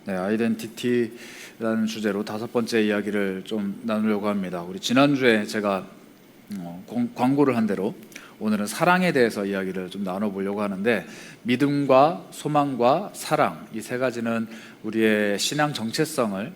네, 아이덴티티라는 주제로 다섯 번째 이야기를 좀 나누려고 합니다. 우리 지난주에 제가 광고를 한 대로 오늘은 사랑에 대해서 이야기를 좀 나눠보려고 하는데, 믿음과 소망과 사랑, 이 세 가지는 우리의 신앙 정체성을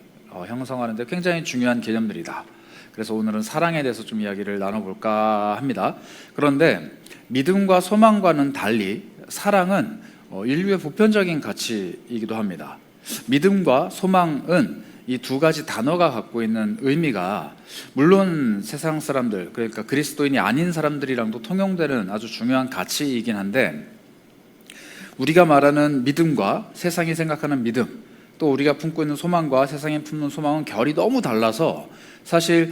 형성하는 데 굉장히 중요한 개념들이다. 그래서 오늘은 사랑에 대해서 좀 이야기를 나눠볼까 합니다. 그런데 믿음과 소망과는 달리 사랑은 인류의 보편적인 가치이기도 합니다. 믿음과 소망은 이 두 가지 단어가 갖고 있는 의미가 물론 세상 사람들, 그러니까 그리스도인이 아닌 사람들이랑도 통용되는 아주 중요한 가치이긴 한데, 우리가 말하는 믿음과 세상이 생각하는 믿음, 또 우리가 품고 있는 소망과 세상이 품는 소망은 결이 너무 달라서 사실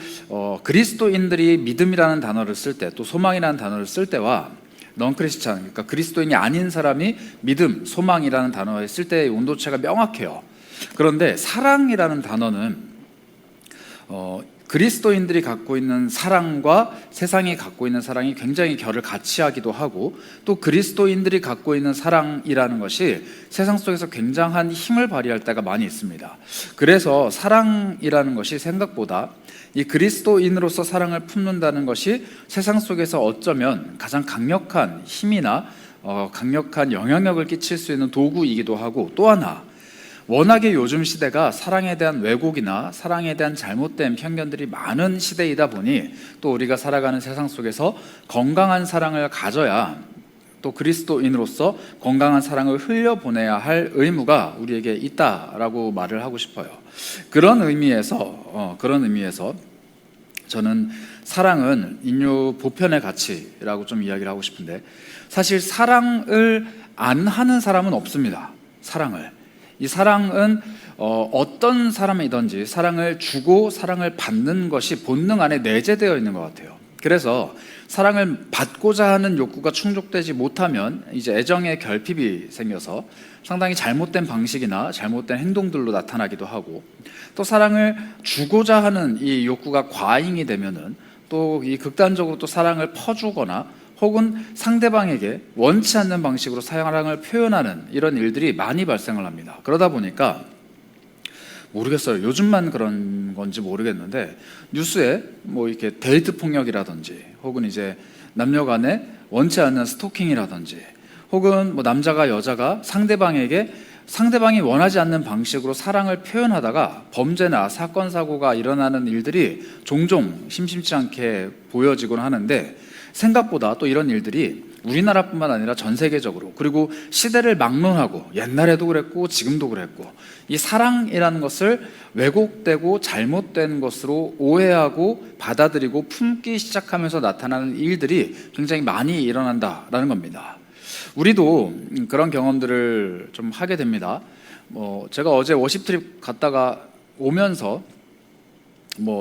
그리스도인들이 믿음이라는 단어를 쓸 때, 또 소망이라는 단어를 쓸 때와 넌크리스찬, 그러니까 그리스도인이 아닌 사람이 믿음, 소망이라는 단어를 쓸 때의 온도차가 명확해요. 그런데 사랑이라는 단어는 그리스도인들이 갖고 있는 사랑과 세상이 갖고 있는 사랑이 굉장히 결을 같이 하기도 하고, 또 그리스도인들이 갖고 있는 사랑이라는 것이 세상 속에서 굉장한 힘을 발휘할 때가 많이 있습니다. 그래서 사랑이라는 것이 생각보다 이 그리스도인으로서 사랑을 품는다는 것이 세상 속에서 어쩌면 가장 강력한 힘이나 강력한 영향력을 끼칠 수 있는 도구이기도 하고, 또 하나 워낙에 요즘 시대가 사랑에 대한 왜곡이나 사랑에 대한 잘못된 편견들이 많은 시대이다 보니, 또 우리가 살아가는 세상 속에서 건강한 사랑을 가져야 또 그리스도인으로서 건강한 사랑을 흘려보내야 할 의무가 우리에게 있다라고 말을 하고 싶어요. 그런 의미에서 저는 사랑은 인류 보편의 가치라고 좀 이야기를 하고 싶은데, 사실 사랑을 안 하는 사람은 없습니다. 이 사랑은 어떤 사람이든지 사랑을 주고 사랑을 받는 것이 본능 안에 내재되어 있는 것 같아요. 그래서 사랑을 받고자 하는 욕구가 충족되지 못하면 이제 애정의 결핍이 생겨서 상당히 잘못된 방식이나 잘못된 행동들로 나타나기도 하고, 또 사랑을 주고자 하는 이 욕구가 과잉이 되면은 또 이 극단적으로 또 사랑을 퍼주거나 혹은 상대방에게 원치 않는 방식으로 사랑을 표현하는 이런 일들이 많이 발생을 합니다. 그러다 보니까 모르겠어요. 요즘만 그런 건지 모르겠는데, 뉴스에 뭐 이렇게 데이트 폭력이라든지, 혹은 이제 남녀 간에 원치 않는 스토킹이라든지, 혹은 뭐 남자가 여자가 상대방이 원하지 않는 방식으로 사랑을 표현하다가 범죄나 사건 사고가 일어나는 일들이 종종 심심치 않게 보여지곤 하는데, 생각보다 또 이런 일들이 우리나라뿐만 아니라 전 세계적으로, 그리고 시대를 막론하고 옛날에도 그랬고 지금도 그랬고, 이 사랑이라는 것을 왜곡되고 잘못된 것으로 오해하고 받아들이고 품기 시작하면서 나타나는 일들이 굉장히 많이 일어난다라는 겁니다. 우리도 그런 경험들을 좀 하게 됩니다. 제가 어제 워십 트립 갔다가 오면서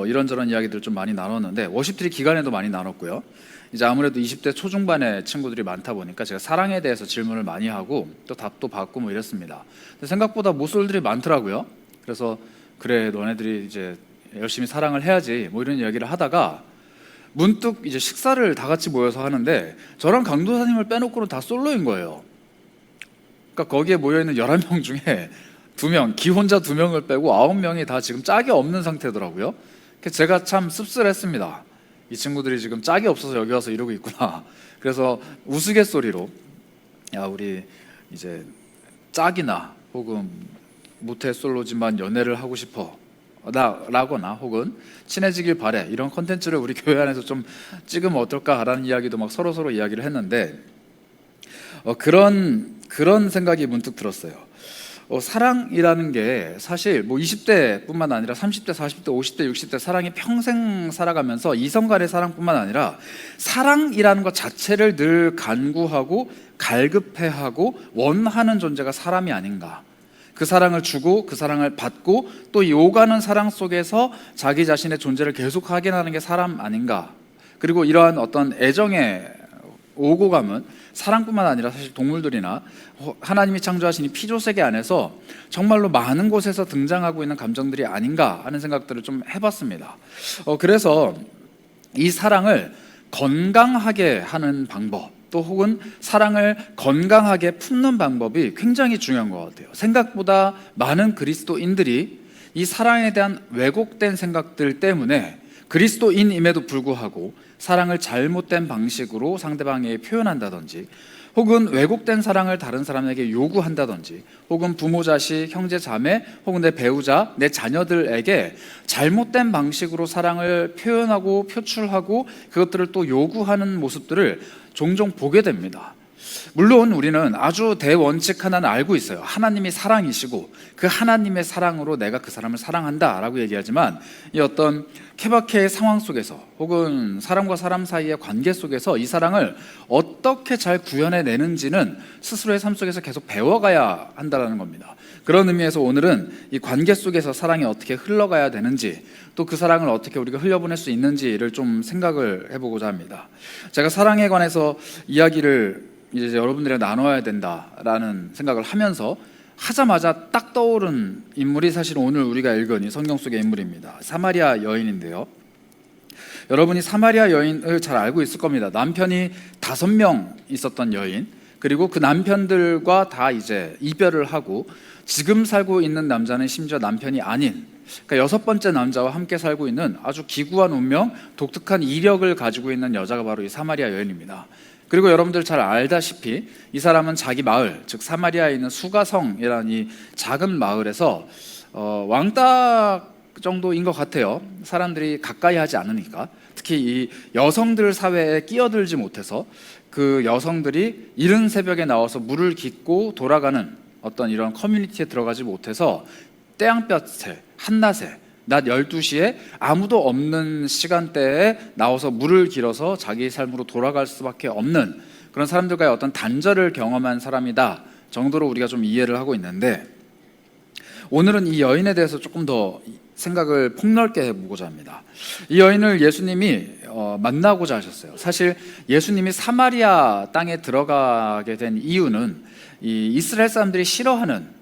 이런저런 이야기들 좀 많이 나눴는데, 워십 트립 기간에도 많이 나눴고요. 이제 아무래도 20대 초중반의 친구들이 많다 보니까 제가 사랑에 대해서 질문을 많이 하고 또 답도 받고 이랬습니다. 근데 생각보다 모쏠들이 많더라고요. 그래서 그래, 너네들이 이제 열심히 사랑을 해야지 이런 이야기를 하다가 문득 이제 식사를 다 같이 모여서 하는데, 저랑 강도사님을 빼놓고는 다 솔로인 거예요. 그러니까 거기에 모여있는 11명 중에 2명, 기혼자 2명을 빼고 9명이 다 지금 짝이 없는 상태더라고요. 제가 참 씁쓸했습니다. 이 친구들이 지금 짝이 없어서 여기 와서 이러고 있구나. 그래서 우스갯소리로, 야, 우리 이제 짝이나 혹은 모태솔로지만 연애를 하고 싶어 라거나, 혹은 친해지길 바래, 이런 컨텐츠를 우리 교회 안에서 좀 찍으면 어떨까라는 이야기도 막 서로 이야기를 했는데, 그런 생각이 문득 들었어요. 사랑이라는 게 사실 20대뿐만 아니라 30대, 40대, 50대, 60대 사랑이 평생 살아가면서 이성 간의 사랑뿐만 아니라 사랑이라는 것 자체를 늘 간구하고 갈급해하고 원하는 존재가 사람이 아닌가. 그 사랑을 주고 그 사랑을 받고 또 이 오가는 사랑 속에서 자기 자신의 존재를 계속 확인하는 게 사람 아닌가. 그리고 이러한 어떤 애정의 오고 감은 사랑뿐만 아니라 사실 동물들이나 하나님이 창조하신 이 피조세계 안에서 정말로 많은 곳에서 등장하고 있는 감정들이 아닌가 하는 생각들을 좀 해봤습니다. 그래서 이 사랑을 건강하게 하는 방법, 또 혹은 사랑을 건강하게 품는 방법이 굉장히 중요한 것 같아요. 생각보다 많은 그리스도인들이 이 사랑에 대한 왜곡된 생각들 때문에 그리스도인임에도 불구하고 사랑을 잘못된 방식으로 상대방에게 표현한다든지, 혹은 왜곡된 사랑을 다른 사람에게 요구한다든지, 혹은 부모, 자식, 형제, 자매, 혹은 내 배우자, 내 자녀들에게 잘못된 방식으로 사랑을 표현하고 표출하고 그것들을 또 요구하는 모습들을 종종 보게 됩니다. 물론 우리는 아주 대원칙 하나는 알고 있어요. 하나님이 사랑이시고 그 하나님의 사랑으로 내가 그 사람을 사랑한다 라고 얘기하지만, 이 어떤 케바케의 상황 속에서 혹은 사람과 사람 사이의 관계 속에서 이 사랑을 어떻게 잘 구현해내는지는 스스로의 삶 속에서 계속 배워가야 한다는 겁니다. 그런 의미에서 오늘은 이 관계 속에서 사랑이 어떻게 흘러가야 되는지, 또 그 사랑을 어떻게 우리가 흘려보낼 수 있는지를 좀 생각을 해보고자 합니다. 제가 사랑에 관해서 이야기를 이제 여러분들이랑 나눠야 된다라는 생각을 하자마자 딱 떠오른 인물이 사실 오늘 우리가 읽은 이 성경 속의 인물입니다. 사마리아 여인인데요. 여러분이 사마리아 여인을 잘 알고 있을 겁니다. 남편이 5명 있었던 여인, 그리고 그 남편들과 다 이제 이별을 하고 지금 살고 있는 남자는 심지어 남편이 아닌, 그러니까 6번째 남자와 함께 살고 있는 아주 기구한 운명, 독특한 이력을 가지고 있는 여자가 바로 이 사마리아 여인입니다. 그리고 여러분들 잘 알다시피 이 사람은 자기 마을, 즉 사마리아에 있는 수가성이라는 이 작은 마을에서 왕따 정도인 것 같아요. 사람들이 가까이 하지 않으니까. 특히 이 여성들 사회에 끼어들지 못해서 그 여성들이 이른 새벽에 나와서 물을 깃고 돌아가는 어떤 이런 커뮤니티에 들어가지 못해서 때양볕에 한낮에 낮 12시에 아무도 없는 시간대에 나와서 물을 길어서 자기 삶으로 돌아갈 수밖에 없는 그런 사람들과의 어떤 단절을 경험한 사람이다 정도로 우리가 좀 이해를 하고 있는데, 오늘은 이 여인에 대해서 조금 더 생각을 폭넓게 해보고자 합니다. 이 여인을 예수님이 만나고자 하셨어요. 사실 예수님이 사마리아 땅에 들어가게 된 이유는 이 이스라엘 사람들이 싫어하는,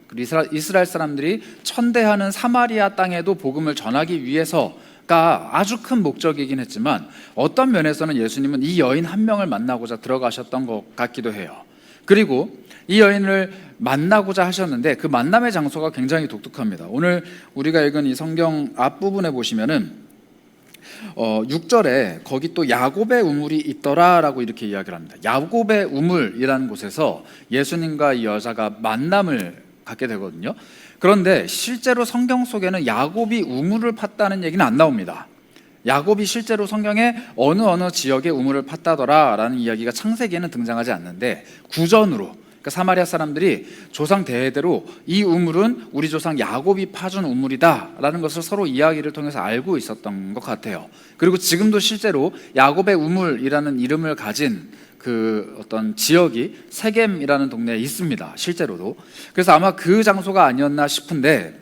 이스라엘 사람들이 천대하는 사마리아 땅에도 복음을 전하기 위해서가 아주 큰 목적이긴 했지만, 어떤 면에서는 예수님은 이 여인 한 명을 만나고자 들어가셨던 것 같기도 해요. 그리고 이 여인을 만나고자 하셨는데 그 만남의 장소가 굉장히 독특합니다. 오늘 우리가 읽은 이 성경 앞부분에 보시면은 6절에 거기 또 야곱의 우물이 있더라라고 이렇게 이야기를 합니다. 야곱의 우물이라는 곳에서 예수님과 이 여자가 만남을 갖게 되거든요. 그런데 실제로 성경 속에는 야곱이 우물을 팠다는 얘기는 안 나옵니다. 야곱이 실제로 성경에 어느 지역에 우물을 팠다더라라는 이야기가 창세기에는 등장하지 않는데, 구전으로, 그러니까 사마리아 사람들이 조상 대대로 이 우물은 우리 조상 야곱이 파준 우물이다라는 것을 서로 이야기를 통해서 알고 있었던 것 같아요. 그리고 지금도 실제로 야곱의 우물이라는 이름을 가진 그 어떤 지역이 세겜이라는 동네에 있습니다. 실제로도. 그래서 아마 그 장소가 아니었나 싶은데,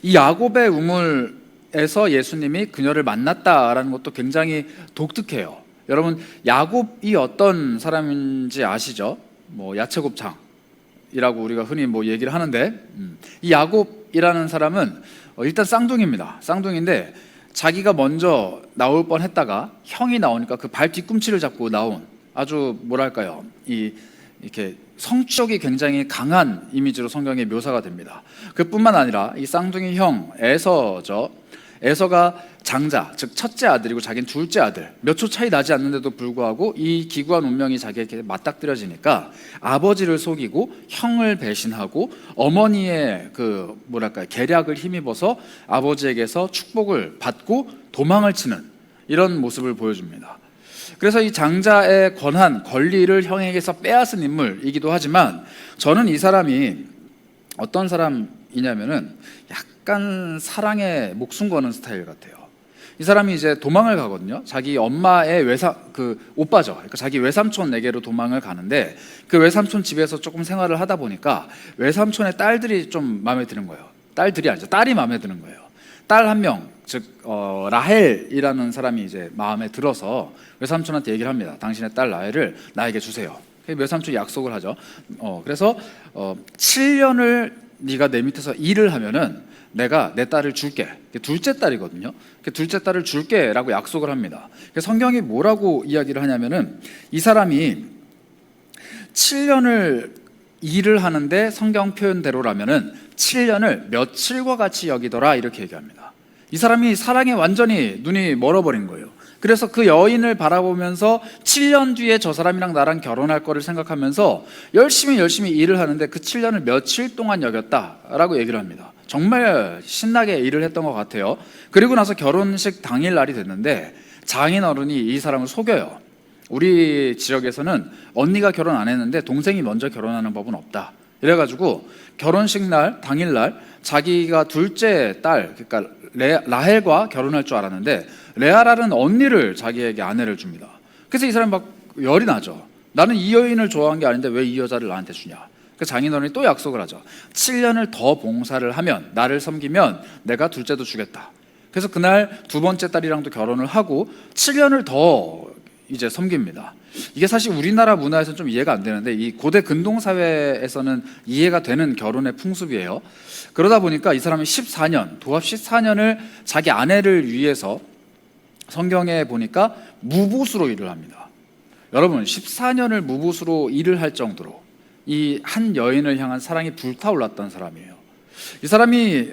이 야곱의 우물에서 예수님이 그녀를 만났다라는 것도 굉장히 독특해요. 여러분, 야곱이 어떤 사람인지 아시죠? 뭐 야채곱창이라고 우리가 흔히 뭐 얘기를 하는데, 이 야곱이라는 사람은 일단 쌍둥이입니다. 쌍둥이인데 자기가 먼저 나올 뻔했다가 형이 나오니까 그 발 뒤꿈치를 잡고 나온, 아주 뭐랄까요, 이렇게 성적이 굉장히 강한 이미지로 성경에 묘사가 됩니다. 그뿐만 아니라 이 쌍둥이 형 에서가 장자, 즉 첫째 아들이고 자기는 둘째 아들, 몇 초 차이 나지 않는데도 불구하고 이 기구한 운명이 자기에게 맞닥뜨려지니까 아버지를 속이고 형을 배신하고 어머니의 그 뭐랄까요, 계략을 힘입어서 아버지에게서 축복을 받고 도망을 치는 이런 모습을 보여줍니다. 그래서 이 장자의 권리를 형에게서 빼앗은 인물이기도 하지만, 저는 이 사람이 어떤 사람이냐면은 약간 사랑에 목숨 거는 스타일 같아요. 이 사람이 이제 도망을 가거든요. 자기 엄마의 오빠죠. 그러니까 자기 외삼촌에게로 도망을 가는데, 그 외삼촌 집에서 조금 생활을 하다 보니까 외삼촌의 딸들이 좀 마음에 드는 거예요. 딸들이 아니죠. 딸이 마음에 드는 거예요. 딸 한 명, 즉 라헬이라는 사람이 이제 마음에 들어서 외삼촌한테 얘기를 합니다. 당신의 딸 라헬을 나에게 주세요. 외삼촌이 약속을 하죠. 그래서 7년을 네가 내 밑에서 일을 하면은 내가 내 딸을 줄게. 둘째 딸이거든요. 둘째 딸을 줄게라고 약속을 합니다. 성경이 뭐라고 이야기를 하냐면은 이 사람이 7년을 일을 하는데 성경 표현대로라면은 7년을 며칠과 같이 여기더라 이렇게 얘기합니다. 이 사람이 사랑에 완전히 눈이 멀어버린 거예요. 그래서 그 여인을 바라보면서 7년 뒤에 저 사람이랑 나랑 결혼할 거를 생각하면서 열심히 일을 하는데 그 7년을 며칠 동안 여겼다라고 얘기를 합니다. 정말 신나게 일을 했던 것 같아요. 그리고 나서 결혼식 당일 날이 됐는데 장인어른이 이 사람을 속여요. 우리 지역에서는 언니가 결혼 안 했는데 동생이 먼저 결혼하는 법은 없다. 이래가지고 결혼식 날 당일 날 자기가 둘째 딸 그러니까 라헬과 결혼할 줄 알았는데 레아라는 언니를 자기에게 아내를 줍니다. 그래서 이 사람이 막 열이 나죠. 나는 이 여인을 좋아한 게 아닌데 왜 이 여자를 나한테 주냐. 그 장인어른이 또 약속을 하죠. 7년을 더 봉사를 하면 나를 섬기면 내가 둘째도 주겠다. 그래서 그날 두 번째 딸이랑도 결혼을 하고 7년을 더 이제 섬깁니다. 이게 사실 우리나라 문화에서는 좀 이해가 안 되는데 이 고대 근동 사회에서는 이해가 되는 결혼의 풍습이에요. 그러다 보니까 이 사람이 14년, 도합 14년을 자기 아내를 위해서 성경에 보니까 무보수로 일을 합니다. 여러분 14년을 무보수로 일을 할 정도로 이 한 여인을 향한 사랑이 불타올랐던 사람이에요. 이 사람이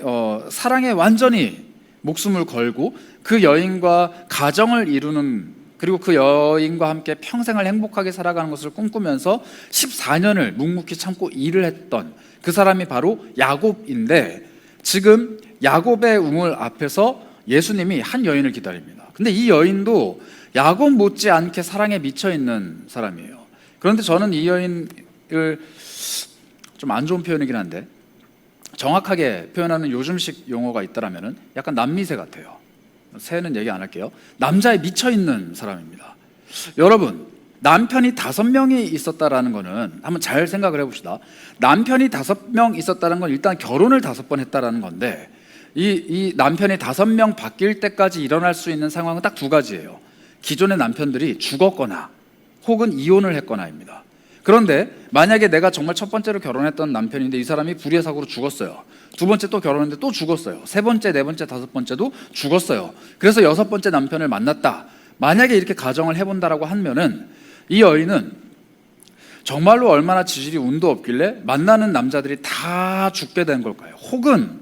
사랑에 완전히 목숨을 걸고 그 여인과 가정을 이루는 그리고 그 여인과 함께 평생을 행복하게 살아가는 것을 꿈꾸면서 14년을 묵묵히 참고 일을 했던 그 사람이 바로 야곱인데 지금 야곱의 우물 앞에서 예수님이 한 여인을 기다립니다. 근데 이 여인도 야곱 못지않게 사랑에 미쳐있는 사람이에요. 그런데 저는 이 여인을 좀 안 좋은 표현이긴 한데 정확하게 표현하는 요즘식 용어가 있다라면은 약간 남미새 같아요. 새는 얘기 안 할게요. 남자에 미쳐있는 사람입니다. 여러분 남편이 5명이 있었다라는 거는 한번 잘 생각을 해봅시다. 남편이 5명 있었다는 건 일단 결혼을 5번 했다라는 건데 이 남편이 5명 바뀔 때까지 일어날 수 있는 상황은 딱 2가지예요. 기존의 남편들이 죽었거나 혹은 이혼을 했거나입니다. 그런데 만약에 내가 정말 첫 번째로 결혼했던 남편인데 이 사람이 불의의 사고로 죽었어요. 두 번째 또 결혼했는데 또 죽었어요. 세 번째, 네 번째, 다섯 번째도 죽었어요. 그래서 6번째 남편을 만났다. 만약에 이렇게 가정을 해본다라고 하면은 이 여인은 정말로 얼마나 지질이 운도 없길래 만나는 남자들이 다 죽게 된 걸까요? 혹은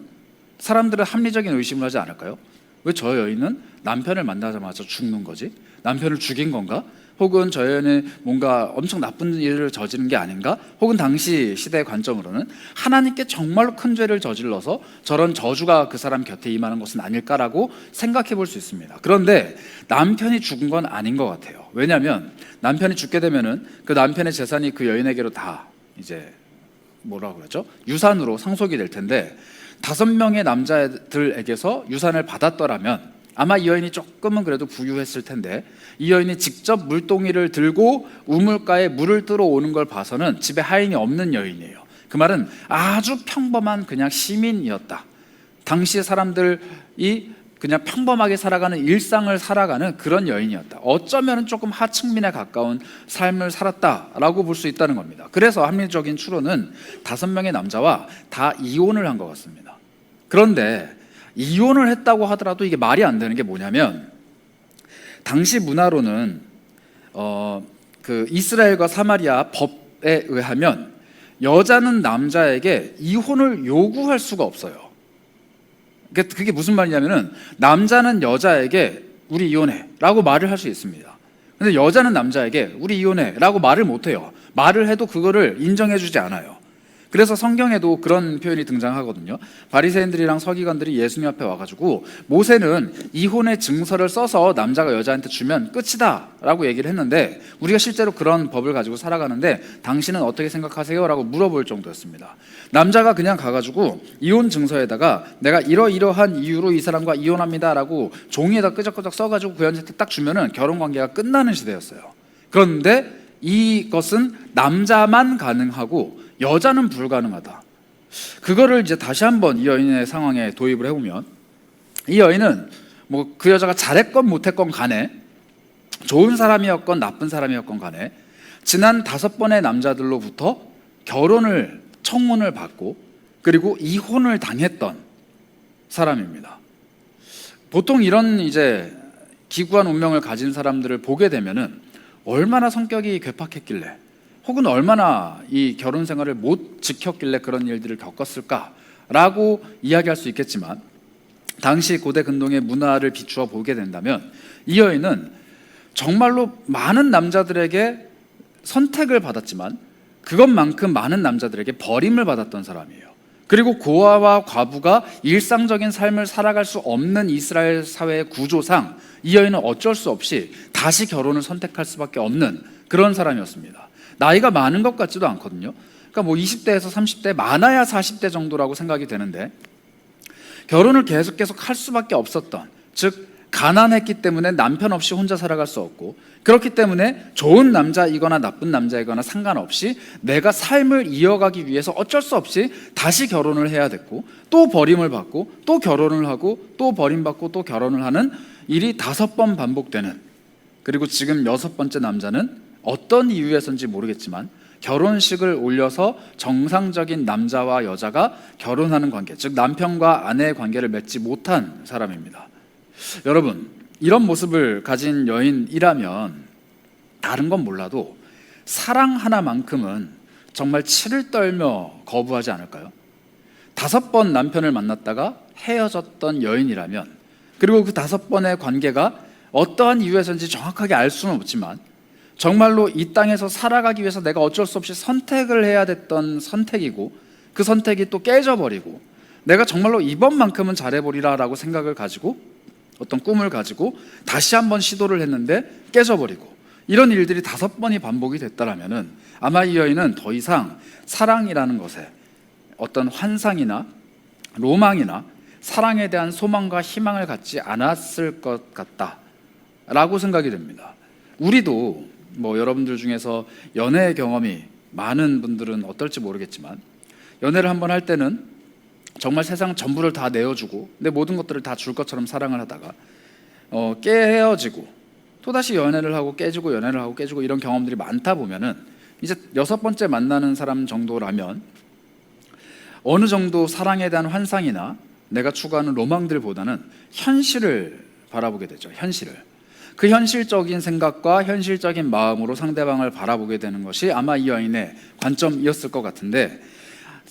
사람들은 합리적인 의심을 하지 않을까요? 왜 저 여인은 남편을 만나자마자 죽는 거지? 남편을 죽인 건가? 혹은 저 여인이 뭔가 엄청 나쁜 일을 저지른 게 아닌가? 혹은 당시 시대의 관점으로는 하나님께 정말로 큰 죄를 저질러서 저런 저주가 그 사람 곁에 임하는 것은 아닐까라고 생각해 볼 수 있습니다. 그런데 남편이 죽은 건 아닌 것 같아요. 왜냐하면 남편이 죽게 되면은 그 남편의 재산이 그 여인에게로 다 이제 뭐라고 그러죠? 유산으로 상속이 될 텐데 5명의 남자들에게서 유산을 받았더라면 아마 이 여인이 조금은 그래도 부유했을 텐데 이 여인이 직접 물동이를 들고 우물가에 물을 뜨러 오는 걸 봐서는 집에 하인이 없는 여인이에요. 그 말은 아주 평범한 그냥 시민이었다. 당시의 사람들이 그냥 평범하게 살아가는 일상을 살아가는 그런 여인이었다. 어쩌면 조금 하층민에 가까운 삶을 살았다라고 볼 수 있다는 겁니다. 그래서 합리적인 추론은 5명의 남자와 다 이혼을 한 것 같습니다. 그런데 이혼을 했다고 하더라도 이게 말이 안 되는 게 뭐냐면 당시 문화로는 그 이스라엘과 사마리아 법에 의하면 여자는 남자에게 이혼을 요구할 수가 없어요. 그게 무슨 말이냐면은 남자는 여자에게 우리 이혼해 라고 말을 할 수 있습니다. 근데 여자는 남자에게 우리 이혼해 라고 말을 못해요. 말을 해도 그거를 인정해 주지 않아요. 그래서 성경에도 그런 표현이 등장하거든요. 바리새인들이랑 서기관들이 예수님 앞에 와가지고 모세는 이혼의 증서를 써서 남자가 여자한테 주면 끝이다 라고 얘기를 했는데 우리가 실제로 그런 법을 가지고 살아가는데 당신은 어떻게 생각하세요? 라고 물어볼 정도였습니다. 남자가 그냥 가가지고 이혼 증서에다가 내가 이러이러한 이유로 이 사람과 이혼합니다 라고 종이에다 끄적끄적 써가지고 그 여자한테 딱 주면은 결혼관계가 끝나는 시대였어요. 그런데 이것은 남자만 가능하고 여자는 불가능하다. 그거를 이제 다시 한번 이 여인의 상황에 도입을 해보면 이 여인은 뭐 그 여자가 잘했건 못했건 간에 좋은 사람이었건 나쁜 사람이었건 간에 지난 5번의 남자들로부터 결혼을 청혼을 받고 그리고 이혼을 당했던 사람입니다. 보통 이런 이제 기구한 운명을 가진 사람들을 보게 되면은 얼마나 성격이 괴팍했길래, 혹은 얼마나 이 결혼 생활을 못 지켰길래 그런 일들을 겪었을까라고 이야기할 수 있겠지만, 당시 고대 근동의 문화를 비추어 보게 된다면 이 여인은 정말로 많은 남자들에게 선택을 받았지만 그것만큼 많은 남자들에게 버림을 받았던 사람이에요. 그리고 고아와 과부가 일상적인 삶을 살아갈 수 없는 이스라엘 사회의 구조상 이 여인은 어쩔 수 없이 다시 결혼을 선택할 수밖에 없는 그런 사람이었습니다. 나이가 많은 것 같지도 않거든요. 그러니까 뭐 20대에서 30대, 많아야 40대 정도라고 생각이 되는데, 결혼을 계속 할 수밖에 없었던, 즉 가난했기 때문에 남편 없이 혼자 살아갈 수 없고, 그렇기 때문에 좋은 남자이거나 나쁜 남자이거나 상관없이 내가 삶을 이어가기 위해서 어쩔 수 없이 다시 결혼을 해야 됐고, 또 버림을 받고 또 결혼을 하고 또 버림받고 또 결혼을 하는 일이 5번 반복되는, 그리고 지금 6번째 남자는 어떤 이유에서인지 모르겠지만 결혼식을 올려서 정상적인 남자와 여자가 결혼하는 관계, 즉 남편과 아내의 관계를 맺지 못한 사람입니다. 여러분, 이런 모습을 가진 여인이라면 다른 건 몰라도 사랑 하나만큼은 정말 치를 떨며 거부하지 않을까요? 5번 남편을 만났다가 헤어졌던 여인이라면, 그리고 그 5번의 관계가 어떠한 이유에서인지 정확하게 알 수는 없지만 정말로 이 땅에서 살아가기 위해서 내가 어쩔 수 없이 선택을 해야 됐던 선택이고, 그 선택이 또 깨져버리고 내가 정말로 이번만큼은 잘해보리라 라고 생각을 가지고 어떤 꿈을 가지고 다시 한번 시도를 했는데 깨져버리고, 이런 일들이 5번이 반복이 됐다라면은 아마 이 여인은 더 이상 사랑이라는 것에 어떤 환상이나 로망이나 사랑에 대한 소망과 희망을 갖지 않았을 것 같다라고 생각이 됩니다. 우리도 뭐 여러분들 중에서 연애 경험이 많은 분들은 어떨지 모르겠지만, 연애를 한번 할 때는 정말 세상 전부를 다 내어주고 내 모든 것들을 다 줄 것처럼 사랑을 하다가 헤어지고 또다시 연애를 하고 깨지고 연애를 하고 깨지고 이런 경험들이 많다 보면은 이제 6번째 만나는 사람 정도라면 어느 정도 사랑에 대한 환상이나 내가 추구하는 로망들보다는 현실을 바라보게 되죠. 현실을. 그 현실적인 생각과 현실적인 마음으로 상대방을 바라보게 되는 것이 아마 이 여인의 관점이었을 것 같은데,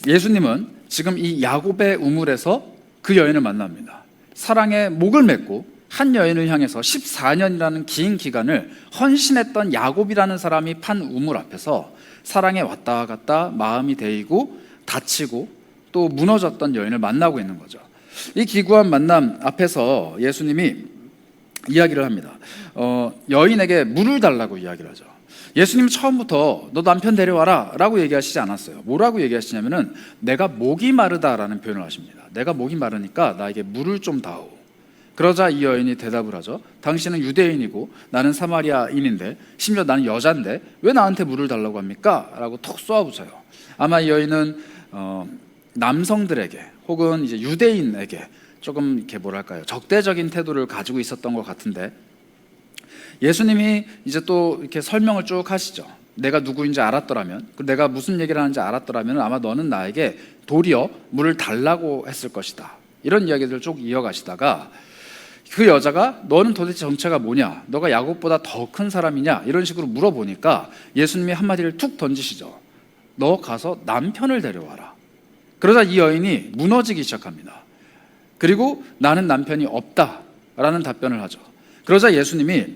예수님은 지금 이 야곱의 우물에서 그 여인을 만납니다. 사랑의 목을 맺고 한 여인을 향해서 14년이라는 긴 기간을 헌신했던 야곱이라는 사람이 판 우물 앞에서 사랑에 왔다 갔다 마음이 데이고 다치고 또 무너졌던 여인을 만나고 있는 거죠. 이 기구한 만남 앞에서 예수님이 이야기를 합니다. 여인에게 물을 달라고 이야기를 하죠. 예수님은 처음부터 너 남편 데려와라 라고 얘기하시지 않았어요. 뭐라고 얘기하시냐면은 내가 목이 마르다라는 표현을 하십니다. 내가 목이 마르니까 나에게 물을 좀 다오. 그러자 이 여인이 대답을 하죠. 당신은 유대인이고 나는 사마리아인인데, 심지어 나는 여잔데 왜 나한테 물을 달라고 합니까? 라고 톡 쏘아붙여요. 아마 이 여인은 남성들에게 혹은 이제 유대인에게 조금 이렇게 뭐랄까요, 적대적인 태도를 가지고 있었던 것 같은데, 예수님이 이제 또 이렇게 설명을 쭉 하시죠. 내가 누구인지 알았더라면, 내가 무슨 얘기를 하는지 알았더라면 아마 너는 나에게 도리어 물을 달라고 했을 것이다. 이런 이야기들을 쭉 이어가시다가 그 여자가 너는 도대체 정체가 뭐냐? 너가 야곱보다 더 큰 사람이냐? 이런 식으로 물어보니까 예수님이 한마디를 툭 던지시죠. 너 가서 남편을 데려와라. 그러자 이 여인이 무너지기 시작합니다. 그리고 나는 남편이 없다라는 답변을 하죠. 그러자 예수님이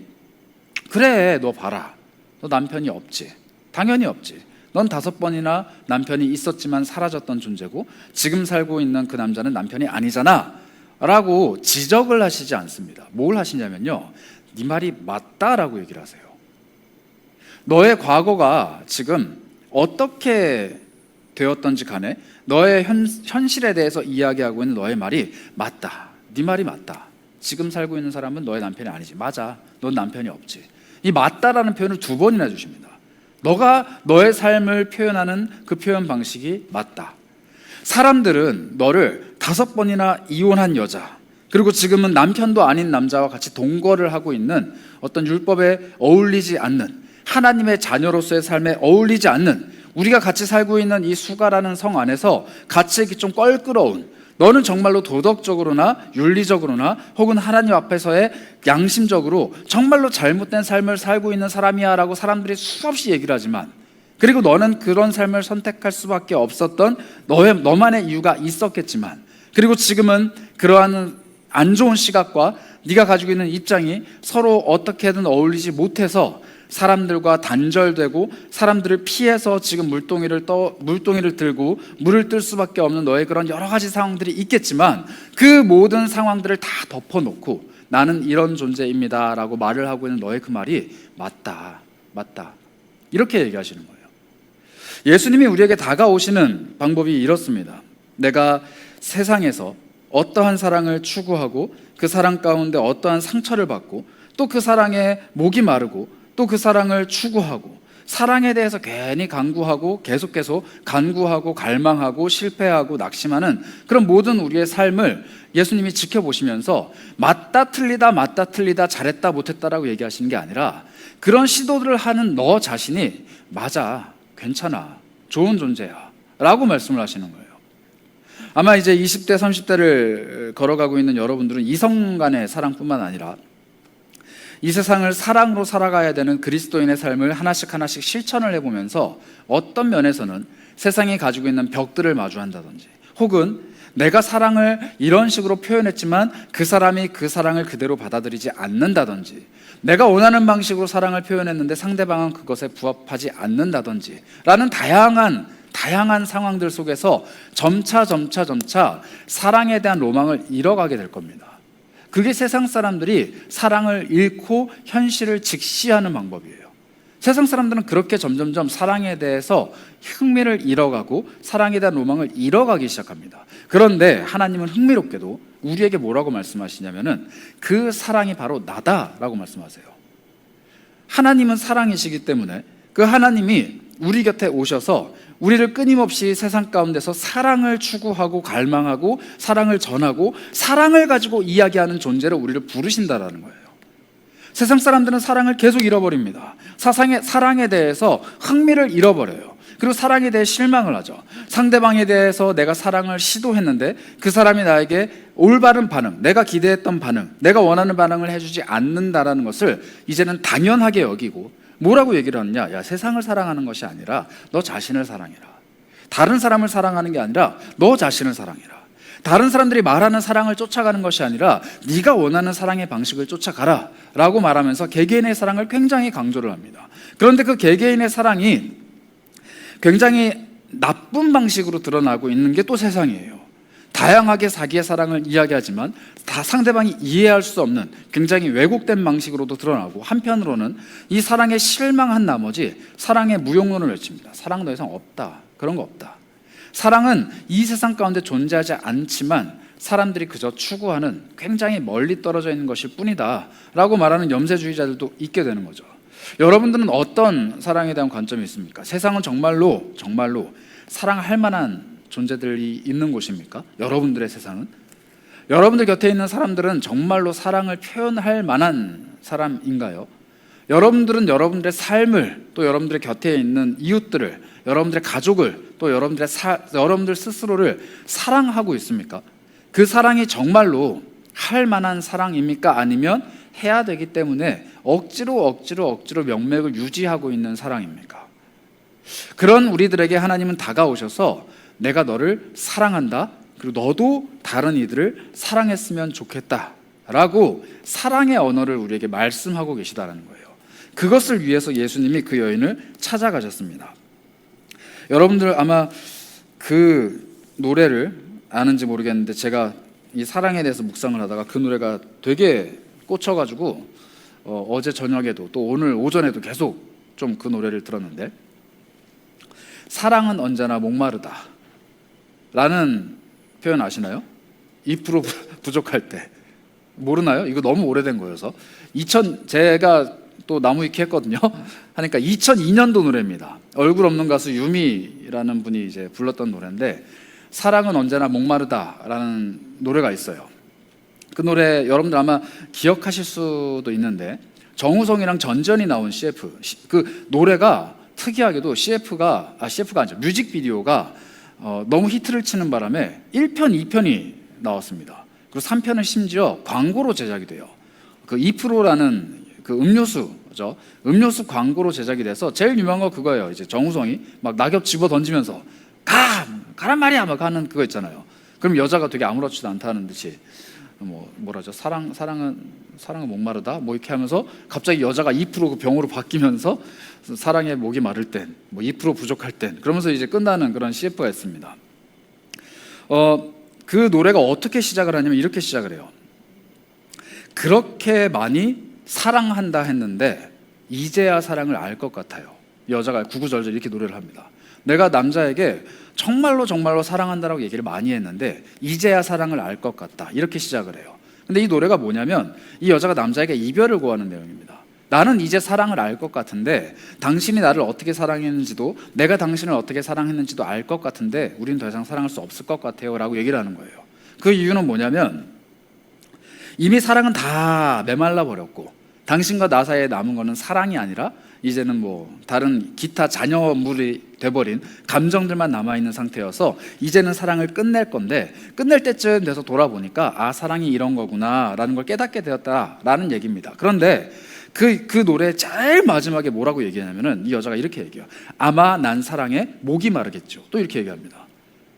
그래, 너 봐라. 너 남편이 없지. 당연히 없지. 넌 5번이나 남편이 있었지만 사라졌던 존재고 지금 살고 있는 그 남자는 남편이 아니잖아 라고 지적을 하시지 않습니다. 뭘 하시냐면요, 네 말이 맞다라고 얘기를 하세요. 너의 과거가 지금 어떻게 되었던지 간에 너의 현실에 대해서 이야기하고 있는 너의 말이 맞다. 네 말이 맞다. 지금 살고 있는 사람은 너의 남편이 아니지. 맞아. 넌 남편이 없지. 이 맞다라는 표현을 2번이나 주십니다. 너가 너의 삶을 표현하는 그 표현 방식이 맞다. 사람들은 너를 5번이나 이혼한 여자, 그리고 지금은 남편도 아닌 남자와 같이 동거를 하고 있는 어떤 율법에 어울리지 않는, 하나님의 자녀로서의 삶에 어울리지 않는 우리가 같이 살고 있는 이 수가라는 성 안에서 같이 이렇게 좀 껄끄러운, 너는 정말로 도덕적으로나 윤리적으로나 혹은 하나님 앞에서의 양심적으로 정말로 잘못된 삶을 살고 있는 사람이야 라고 사람들이 수없이 얘기를 하지만, 그리고 너는 그런 삶을 선택할 수밖에 없었던 너만의 이유가 있었겠지만, 그리고 지금은 그러한 안 좋은 시각과 네가 가지고 있는 입장이 서로 어떻게든 어울리지 못해서 사람들과 단절되고 사람들을 피해서 지금 물동이를 들고 물을 뜰 수밖에 없는 너의 그런 여러 가지 상황들이 있겠지만, 그 모든 상황들을 다 덮어놓고 나는 이런 존재입니다 라고 말을 하고 있는 너의 그 말이 맞다 이렇게 얘기하시는 거예요. 예수님이 우리에게 다가오시는 방법이 이렇습니다. 내가 세상에서 어떠한 사랑을 추구하고 그 사랑 가운데 어떠한 상처를 받고 또 그 사랑에 목이 마르고 또 그 사랑을 추구하고 사랑에 대해서 괜히 간구하고 계속 간구하고 갈망하고 실패하고 낙심하는 그런 모든 우리의 삶을 예수님이 지켜보시면서 맞다 틀리다 잘했다 못했다라고 얘기하시는 게 아니라, 그런 시도들을 하는 너 자신이 맞아, 괜찮아, 좋은 존재야 라고 말씀을 하시는 거예요. 아마 이제 20대 30대를 걸어가고 있는 여러분들은 이성 간의 사랑뿐만 아니라 이 세상을 사랑으로 살아가야 되는 그리스도인의 삶을 하나씩 실천을 해보면서 어떤 면에서는 세상이 가지고 있는 벽들을 마주한다든지, 혹은 내가 사랑을 이런 식으로 표현했지만 그 사람이 그 사랑을 그대로 받아들이지 않는다든지, 내가 원하는 방식으로 사랑을 표현했는데 상대방은 그것에 부합하지 않는다든지 라는 다양한 상황들 속에서 점차 사랑에 대한 로망을 잃어가게 될 겁니다. 그게 세상 사람들이 사랑을 잃고 현실을 직시하는 방법이에요. 세상 사람들은 그렇게 점점점 사랑에 대해서 흥미를 잃어가고 사랑에 대한 로망을 잃어가기 시작합니다. 그런데 하나님은 흥미롭게도 우리에게 뭐라고 말씀하시냐면은 그 사랑이 바로 나다라고 말씀하세요. 하나님은 사랑이시기 때문에 그 하나님이 우리 곁에 오셔서 우리를 끊임없이 세상 가운데서 사랑을 추구하고 갈망하고 사랑을 전하고 사랑을 가지고 이야기하는 존재로 우리를 부르신다라는 거예요. 세상 사람들은 사랑을 계속 잃어버립니다. 사랑에 대해서 흥미를 잃어버려요. 그리고 사랑에 대해 실망을 하죠. 상대방에 대해서 내가 사랑을 시도했는데 그 사람이 나에게 올바른 반응, 내가 기대했던 반응, 내가 원하는 반응을 해주지 않는다라는 것을 이제는 당연하게 여기고, 뭐라고 얘기를 하느냐? 야, 세상을 사랑하는 것이 아니라 너 자신을 사랑해라. 다른 사람을 사랑하는 게 아니라 너 자신을 사랑해라. 다른 사람들이 말하는 사랑을 쫓아가는 것이 아니라 네가 원하는 사랑의 방식을 쫓아가라 라고 말하면서 개개인의 사랑을 굉장히 강조를 합니다. 그런데 그 개개인의 사랑이 굉장히 나쁜 방식으로 드러나고 있는 게 또 세상이에요. 다양하게 자기의 사랑을 이야기하지만 다 상대방이 이해할 수 없는 굉장히 왜곡된 방식으로도 드러나고, 한편으로는 이 사랑에 실망한 나머지 사랑의 무용론을 외칩니다. 사랑 더 이상 없다, 그런 거 없다. 사랑은 이 세상 가운데 존재하지 않지만 사람들이 그저 추구하는 굉장히 멀리 떨어져 있는 것일 뿐이다 라고 말하는 염세주의자들도 있게 되는 거죠. 여러분들은 어떤 사랑에 대한 관점이 있습니까? 세상은 정말로 사랑할 만한 존재들이 있는 곳입니까? 여러분들의 세상은? 여러분들 곁에 있는 사람들은 정말로 사랑을 표현할 만한 사람인가요? 여러분들은 여러분들의 삶을, 또 여러분들의 곁에 있는 이웃들을, 여러분들의 가족을, 또 여러분들 스스로를 사랑하고 있습니까? 그 사랑이 정말로 할 만한 사랑입니까? 아니면 해야 되기 때문에 억지로 명맥을 유지하고 있는 사랑입니까? 그런 우리들에게 하나님은 다가오셔서 내가 너를 사랑한다, 그리고 너도 다른 이들을 사랑했으면 좋겠다 라고 사랑의 언어를 우리에게 말씀하고 계시다는 거예요. 그것을 위해서 예수님이 그 여인을 찾아가셨습니다. 여러분들 아마 그 노래를 아는지 모르겠는데, 제가 이 사랑에 대해서 묵상을 하다가 그 노래가 되게 꽂혀가지고 어제 저녁에도 또 오늘 오전에도 계속 좀 그 노래를 들었는데, 사랑은 언제나 목마르다 라는 표현 아시나요? 2% 부족할 때. 모르나요? 이거 너무 오래된 거여서. 제가 또 나무위키 했거든요. 하니까 2002년도 노래입니다. 얼굴 없는 가수 유미라는 분이 이제 불렀던 노래인데, 사랑은 언제나 목마르다라는 노래가 있어요. 그 노래 여러분들 아마 기억하실 수도 있는데, 정우성이랑 전지현이 나온 CF, 그 노래가 특이하게도 CF가 아니죠. 뮤직비디오가 너무 히트를 치는 바람에 1편, 2편이 나왔습니다. 그리고 3편은 심지어 광고로 제작이 돼요. 그 2%라는 그 음료수죠. 음료수 광고로 제작이 돼서 제일 유명한 거 그거예요. 이제 정우성이 막 낙엽 집어 던지면서 가란 말이야 막 하는 그거 있잖아요. 그럼 여자가 되게 아무렇지도 않다는 듯이 뭐라죠? 사랑은 목마르다 뭐 이렇게 하면서 갑자기 여자가 2%그 병으로 바뀌면서 사랑에 목이 마를 땐, 뭐 2% 부족할 땐 그러면서 이제 끝나는 그런 CF가 있습니다. 그 노래가 어떻게 시작을 하냐면 이렇게 시작을 해요. 그렇게 많이 사랑한다 했는데 이제야 사랑을 알 것 같아요. 여자가 구구절절 이렇게 노래를 합니다. 내가 남자에게 정말로 사랑한다라고 얘기를 많이 했는데 이제야 사랑을 알 것 같다, 이렇게 시작을 해요. 근데 이 노래가 뭐냐면 이 여자가 남자에게 이별을 고하는 내용입니다. 나는 이제 사랑을 알 것 같은데 당신이 나를 어떻게 사랑했는지도 내가 당신을 어떻게 사랑했는지도 알 것 같은데 우린 더 이상 사랑할 수 없을 것 같아요 라고 얘기를 하는 거예요. 그 이유는 뭐냐면 이미 사랑은 다 메말라 버렸고 당신과 나 사이에 남은 거는 사랑이 아니라 이제는 뭐 다른 기타 잔여물이 돼버린 감정들만 남아있는 상태여서 이제는 사랑을 끝낼 건데 끝낼 때쯤 돼서 돌아보니까 아, 사랑이 이런 거구나 라는 걸 깨닫게 되었다라는 얘기입니다. 그런데 그 노래 제일 마지막에 뭐라고 얘기하냐면은 이 여자가 이렇게 얘기해요. 아마 난 사랑에 목이 마르겠죠. 또 이렇게 얘기합니다.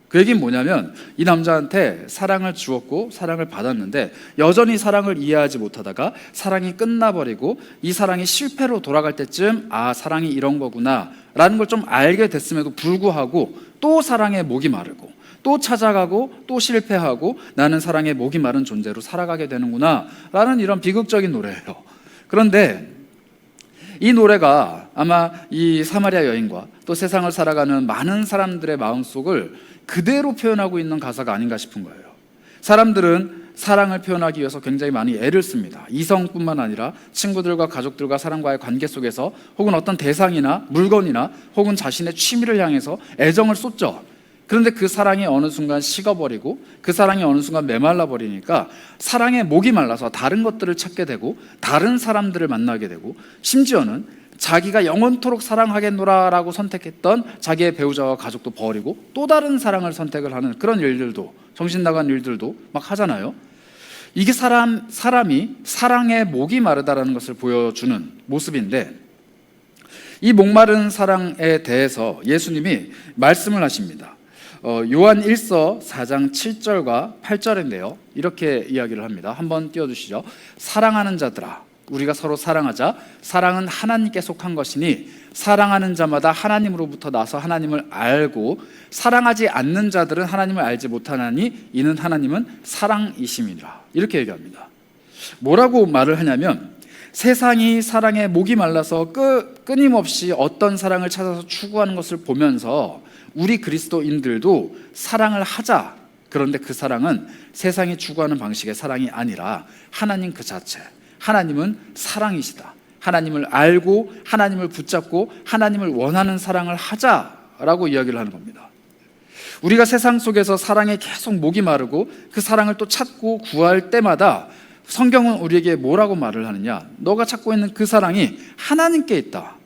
그 얘기는 뭐냐면 이 남자한테 사랑을 주었고 사랑을 받았는데 여전히 사랑을 이해하지 못하다가 사랑이 끝나버리고 이 사랑이 실패로 돌아갈 때쯤 아, 사랑이 이런 거구나 라는 걸 좀 알게 됐음에도 불구하고 또 사랑에 목이 마르고 또 찾아가고 또 실패하고 나는 사랑에 목이 마른 존재로 살아가게 되는구나 라는 이런 비극적인 노래예요. 그런데 이 노래가 아마 이 사마리아 여인과 또 세상을 살아가는 많은 사람들의 마음속을 그대로 표현하고 있는 가사가 아닌가 싶은 거예요. 사람들은 사랑을 표현하기 위해서 굉장히 많이 애를 씁니다. 이성뿐만 아니라 친구들과 가족들과 사람과의 관계 속에서 혹은 어떤 대상이나 물건이나 혹은 자신의 취미를 향해서 애정을 쏟죠. 그런데 그 사랑이 어느 순간 식어버리고 그 사랑이 어느 순간 메말라 버리니까 사랑에 목이 말라서 다른 것들을 찾게 되고 다른 사람들을 만나게 되고 심지어는 자기가 영원토록 사랑하겠노라라고 선택했던 자기의 배우자와 가족도 버리고 또 다른 사랑을 선택을 하는 그런 일들도, 정신 나간 일들도 막 하잖아요. 이게 사람이 사랑에 목이 마르다라는 것을 보여주는 모습인데 이 목마른 사랑에 대해서 예수님이 말씀을 하십니다. 요한 1서 4장 7절과 8절인데요. 이렇게 이야기를 합니다. 한번 띄워주시죠. 사랑하는 자들아, 우리가 서로 사랑하자. 사랑은 하나님께 속한 것이니 사랑하는 자마다 하나님으로부터 나서 하나님을 알고 사랑하지 않는 자들은 하나님을 알지 못하나니 이는 하나님은 사랑이심이라. 이렇게 얘기합니다. 뭐라고 말을 하냐면 세상이 사랑에 목이 말라서 끊임없이 어떤 사랑을 찾아서 추구하는 것을 보면서 우리 그리스도인들도 사랑을 하자. 그런데 그 사랑은 세상이 추구하는 방식의 사랑이 아니라 하나님 그 자체, 하나님은 사랑이시다. 하나님을 알고 하나님을 붙잡고 하나님을 원하는 사랑을 하자라고 이야기를 하는 겁니다. 우리가 세상 속에서 사랑에 계속 목이 마르고 그 사랑을 또 찾고 구할 때마다 성경은 우리에게 뭐라고 말을 하느냐? 너가 찾고 있는 그 사랑이 하나님께 있다.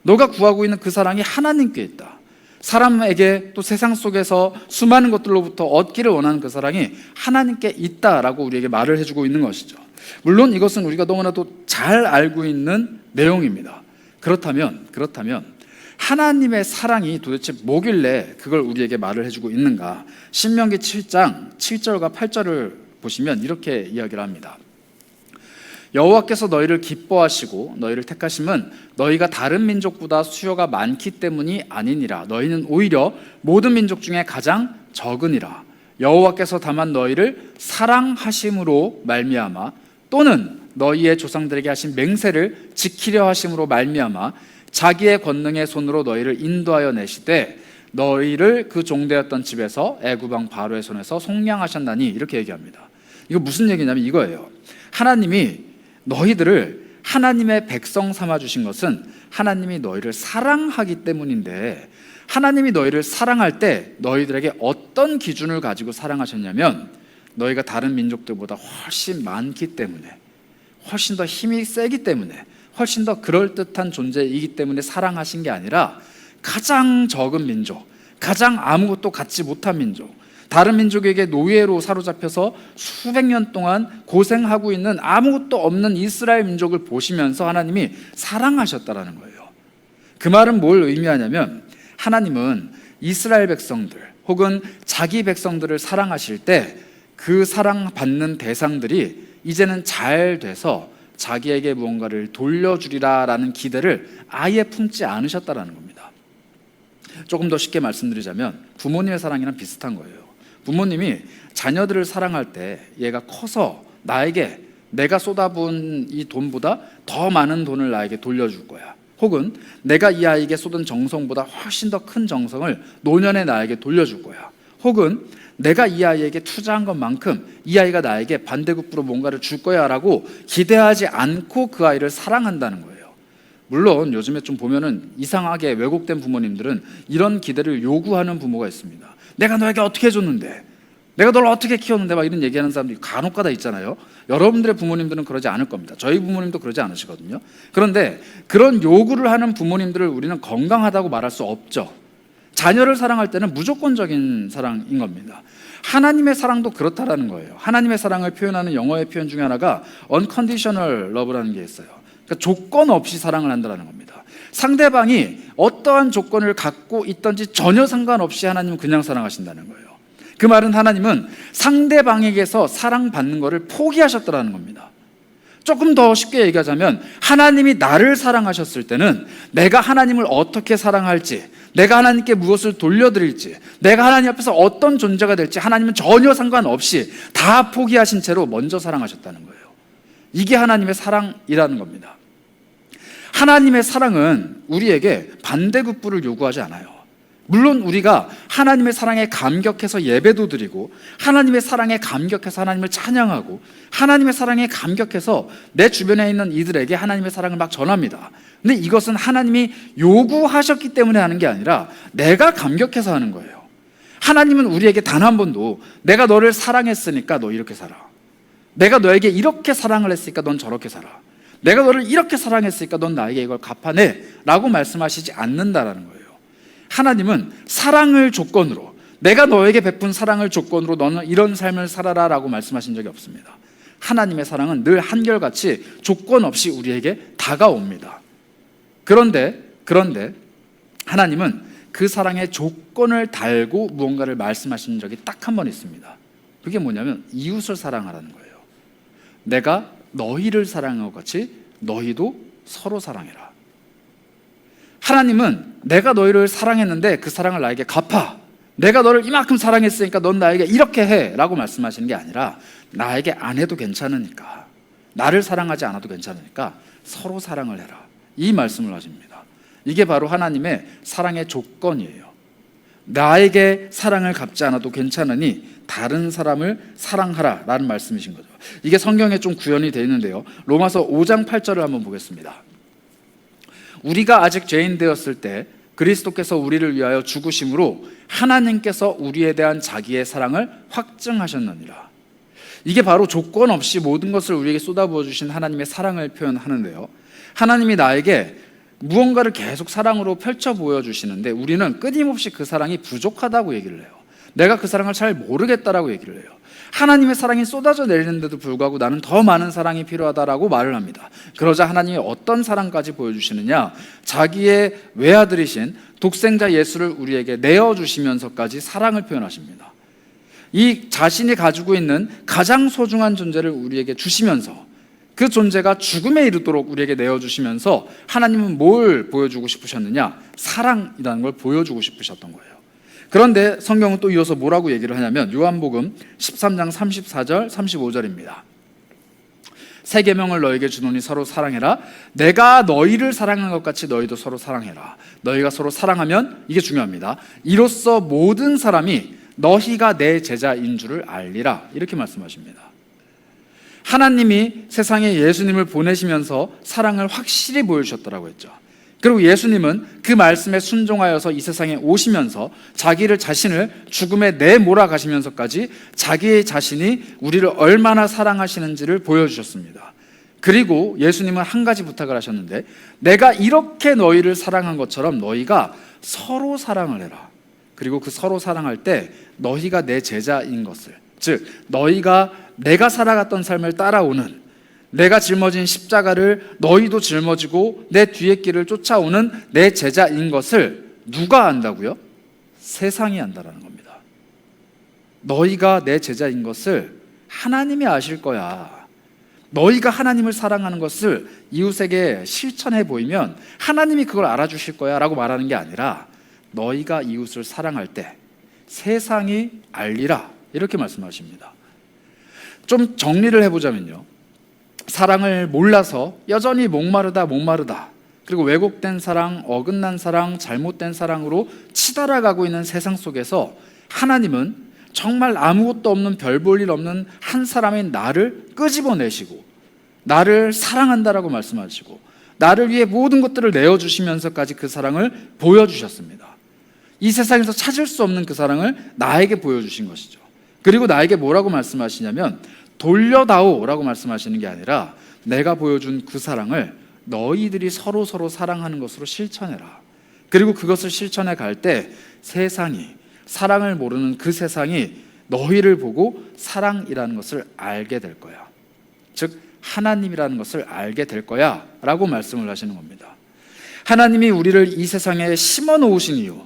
너가 구하고 있는 그 사랑이 하나님께 있다. 사람에게 또 세상 속에서 수많은 것들로부터 얻기를 원하는 그 사랑이 하나님께 있다라고 우리에게 말을 해주고 있는 것이죠. 물론 이것은 우리가 너무나도 잘 알고 있는 내용입니다. 그렇다면 하나님의 사랑이 도대체 뭐길래 그걸 우리에게 말을 해주고 있는가? 신명기 7장 7절과 8절을 보시면 이렇게 이야기를 합니다. 여호와께서 너희를 기뻐하시고 너희를 택하심은 너희가 다른 민족보다 수요가 많기 때문이 아니니라. 너희는 오히려 모든 민족 중에 가장 적으니라. 여호와께서 다만 너희를 사랑하심으로 말미암아 또는 너희의 조상들에게 하신 맹세를 지키려 하심으로 말미암아 자기의 권능의 손으로 너희를 인도하여 내시되 너희를 그 종되었던 집에서 애굽 왕 바로의 손에서 속량하셨나니. 이렇게 얘기합니다. 이거 무슨 얘기냐면 이거예요. 하나님이 너희들을 하나님의 백성 삼아 주신 것은 하나님이 너희를 사랑하기 때문인데 하나님이 너희를 사랑할 때 너희들에게 어떤 기준을 가지고 사랑하셨냐면 너희가 다른 민족들보다 훨씬 많기 때문에, 훨씬 더 힘이 세기 때문에, 훨씬 더 그럴듯한 존재이기 때문에 사랑하신 게 아니라 가장 적은 민족, 가장 아무것도 갖지 못한 민족, 다른 민족에게 노예로 사로잡혀서 수백 년 동안 고생하고 있는 아무것도 없는 이스라엘 민족을 보시면서 하나님이 사랑하셨다라는 거예요. 그 말은 뭘 의미하냐면 하나님은 이스라엘 백성들 혹은 자기 백성들을 사랑하실 때 그 사랑받는 대상들이 이제는 잘 돼서 자기에게 무언가를 돌려주리라라는 기대를 아예 품지 않으셨다라는 겁니다. 조금 더 쉽게 말씀드리자면 부모님의 사랑이랑 비슷한 거예요. 부모님이 자녀들을 사랑할 때 얘가 커서 나에게 내가 쏟아부은 이 돈보다 더 많은 돈을 나에게 돌려줄 거야. 혹은 내가 이 아이에게 쏟은 정성보다 훨씬 더 큰 정성을 노년에 나에게 돌려줄 거야. 혹은 내가 이 아이에게 투자한 것만큼 이 아이가 나에게 반대급부로 뭔가를 줄 거야 라고 기대하지 않고 그 아이를 사랑한다는 거예요. 물론 요즘에 좀 보면은 이상하게 왜곡된 부모님들은 이런 기대를 요구하는 부모가 있습니다. 내가 너에게 어떻게 해줬는데, 내가 너를 어떻게 키웠는데, 막 이런 얘기하는 사람들이 간혹가다 있잖아요. 여러분들의 부모님들은 그러지 않을 겁니다. 저희 부모님도 그러지 않으시거든요. 그런데 그런 요구를 하는 부모님들을 우리는 건강하다고 말할 수 없죠. 자녀를 사랑할 때는 무조건적인 사랑인 겁니다. 하나님의 사랑도 그렇다라는 거예요. 하나님의 사랑을 표현하는 영어의 표현 중에 하나가 unconditional love라는 게 있어요. 그러니까 조건 없이 사랑을 한다는 겁니다. 상대방이 어떠한 조건을 갖고 있든지 전혀 상관없이 하나님은 그냥 사랑하신다는 거예요. 그 말은 하나님은 상대방에게서 사랑받는 것을 포기하셨다는 겁니다. 조금 더 쉽게 얘기하자면 하나님이 나를 사랑하셨을 때는 내가 하나님을 어떻게 사랑할지, 내가 하나님께 무엇을 돌려드릴지, 내가 하나님 앞에서 어떤 존재가 될지 하나님은 전혀 상관없이 다 포기하신 채로 먼저 사랑하셨다는 거예요. 이게 하나님의 사랑이라는 겁니다. 하나님의 사랑은 우리에게 반대급부를 요구하지 않아요. 물론 우리가 하나님의 사랑에 감격해서 예배도 드리고 하나님의 사랑에 감격해서 하나님을 찬양하고 하나님의 사랑에 감격해서 내 주변에 있는 이들에게 하나님의 사랑을 막 전합니다. 근데 이것은 하나님이 요구하셨기 때문에 하는 게 아니라 내가 감격해서 하는 거예요. 하나님은 우리에게 단 한 번도 내가 너를 사랑했으니까 너 이렇게 살아, 내가 너에게 이렇게 사랑을 했으니까 넌 저렇게 살아, 내가 너를 이렇게 사랑했으니까 넌 나에게 이걸 갚아내 라고 말씀하시지 않는다라는 거예요. 하나님은 사랑을 조건으로, 내가 너에게 베푼 사랑을 조건으로 너는 이런 삶을 살아라 라고 말씀하신 적이 없습니다. 하나님의 사랑은 늘 한결같이 조건 없이 우리에게 다가옵니다. 그런데 하나님은 그 사랑에 조건을 달고 무언가를 말씀하신 적이 딱 한 번 있습니다. 그게 뭐냐면 이웃을 사랑하라는 거예요. 내가 너희를 사랑한 것 같이 너희도 서로 사랑해라. 하나님은 내가 너희를 사랑했는데 그 사랑을 나에게 갚아, 내가 너를 이만큼 사랑했으니까 넌 나에게 이렇게 해 라고 말씀하시는 게 아니라 나에게 안 해도 괜찮으니까, 나를 사랑하지 않아도 괜찮으니까 서로 사랑을 해라, 이 말씀을 하십니다. 이게 바로 하나님의 사랑의 조건이에요. 나에게 사랑을 갚지 않아도 괜찮으니 다른 사람을 사랑하라 라는 말씀이신 거죠. 이게 성경에 좀 구현이 되어 있는데요, 로마서 5장 8절을 한번 보겠습니다. 우리가 아직 죄인 되었을 때 그리스도께서 우리를 위하여 죽으심으로 하나님께서 우리에 대한 자기의 사랑을 확증하셨느니라. 이게 바로 조건 없이 모든 것을 우리에게 쏟아부어 주신 하나님의 사랑을 표현하는데요, 하나님이 나에게 무언가를 계속 사랑으로 펼쳐 보여주시는데 우리는 끊임없이 그 사랑이 부족하다고 얘기를 해요. 내가 그 사랑을 잘 모르겠다라고 얘기를 해요. 하나님의 사랑이 쏟아져 내리는데도 불구하고 나는 더 많은 사랑이 필요하다라고 말을 합니다. 그러자 하나님이 어떤 사랑까지 보여주시느냐, 자기의 외아들이신 독생자 예수를 우리에게 내어주시면서까지 사랑을 표현하십니다. 이 자신이 가지고 있는 가장 소중한 존재를 우리에게 주시면서 그 존재가 죽음에 이르도록 우리에게 내어주시면서 하나님은 뭘 보여주고 싶으셨느냐, 사랑이라는 걸 보여주고 싶으셨던 거예요. 그런데 성경은 또 이어서 뭐라고 얘기를 하냐면 요한복음 13장 34절 35절입니다. 새 계명을 너에게 주노니 서로 사랑해라. 내가 너희를 사랑한 것 같이 너희도 서로 사랑해라. 너희가 서로 사랑하면, 이게 중요합니다, 이로써 모든 사람이 너희가 내 제자인 줄을 알리라, 이렇게 말씀하십니다. 하나님이 세상에 예수님을 보내시면서 사랑을 확실히 보여주셨다라고 했죠. 그리고 예수님은 그 말씀에 순종하여서 이 세상에 오시면서 자기를 자신을 죽음에 내몰아 가시면서까지 자기 자신이 우리를 얼마나 사랑하시는지를 보여주셨습니다. 그리고 예수님은 한 가지 부탁을 하셨는데, 내가 이렇게 너희를 사랑한 것처럼 너희가 서로 사랑을 해라. 그리고 그 서로 사랑할 때 너희가 내 제자인 것을, 즉 너희가 내가 살아갔던 삶을 따라오는, 내가 짊어진 십자가를 너희도 짊어지고 내 뒤의 길을 쫓아오는 내 제자인 것을 누가 안다고요? 세상이 안다라는 겁니다. 너희가 내 제자인 것을 하나님이 아실 거야. 너희가 하나님을 사랑하는 것을 이웃에게 실천해 보이면 하나님이 그걸 알아주실 거야 라고 말하는 게 아니라, 너희가 이웃을 사랑할 때 세상이 알리라, 이렇게 말씀하십니다. 좀 정리를 해보자면요, 사랑을 몰라서 여전히 목마르다 그리고 왜곡된 사랑, 어긋난 사랑, 잘못된 사랑으로 치달아가고 있는 세상 속에서 하나님은 정말 아무것도 없는, 별 볼 일 없는 한 사람인 나를 끄집어내시고 나를 사랑한다라고 말씀하시고 나를 위해 모든 것들을 내어주시면서까지 그 사랑을 보여주셨습니다. 이 세상에서 찾을 수 없는 그 사랑을 나에게 보여주신 것이죠. 그리고 나에게 뭐라고 말씀하시냐면, 돌려다오라고 말씀하시는 게 아니라, 내가 보여준 그 사랑을 너희들이 서로 사랑하는 것으로 실천해라. 그리고 그것을 실천해 갈 때 세상이, 사랑을 모르는 그 세상이 너희를 보고 사랑이라는 것을 알게 될 거야. 즉 하나님이라는 것을 알게 될 거야 라고 말씀을 하시는 겁니다. 하나님이 우리를 이 세상에 심어 놓으신 이유,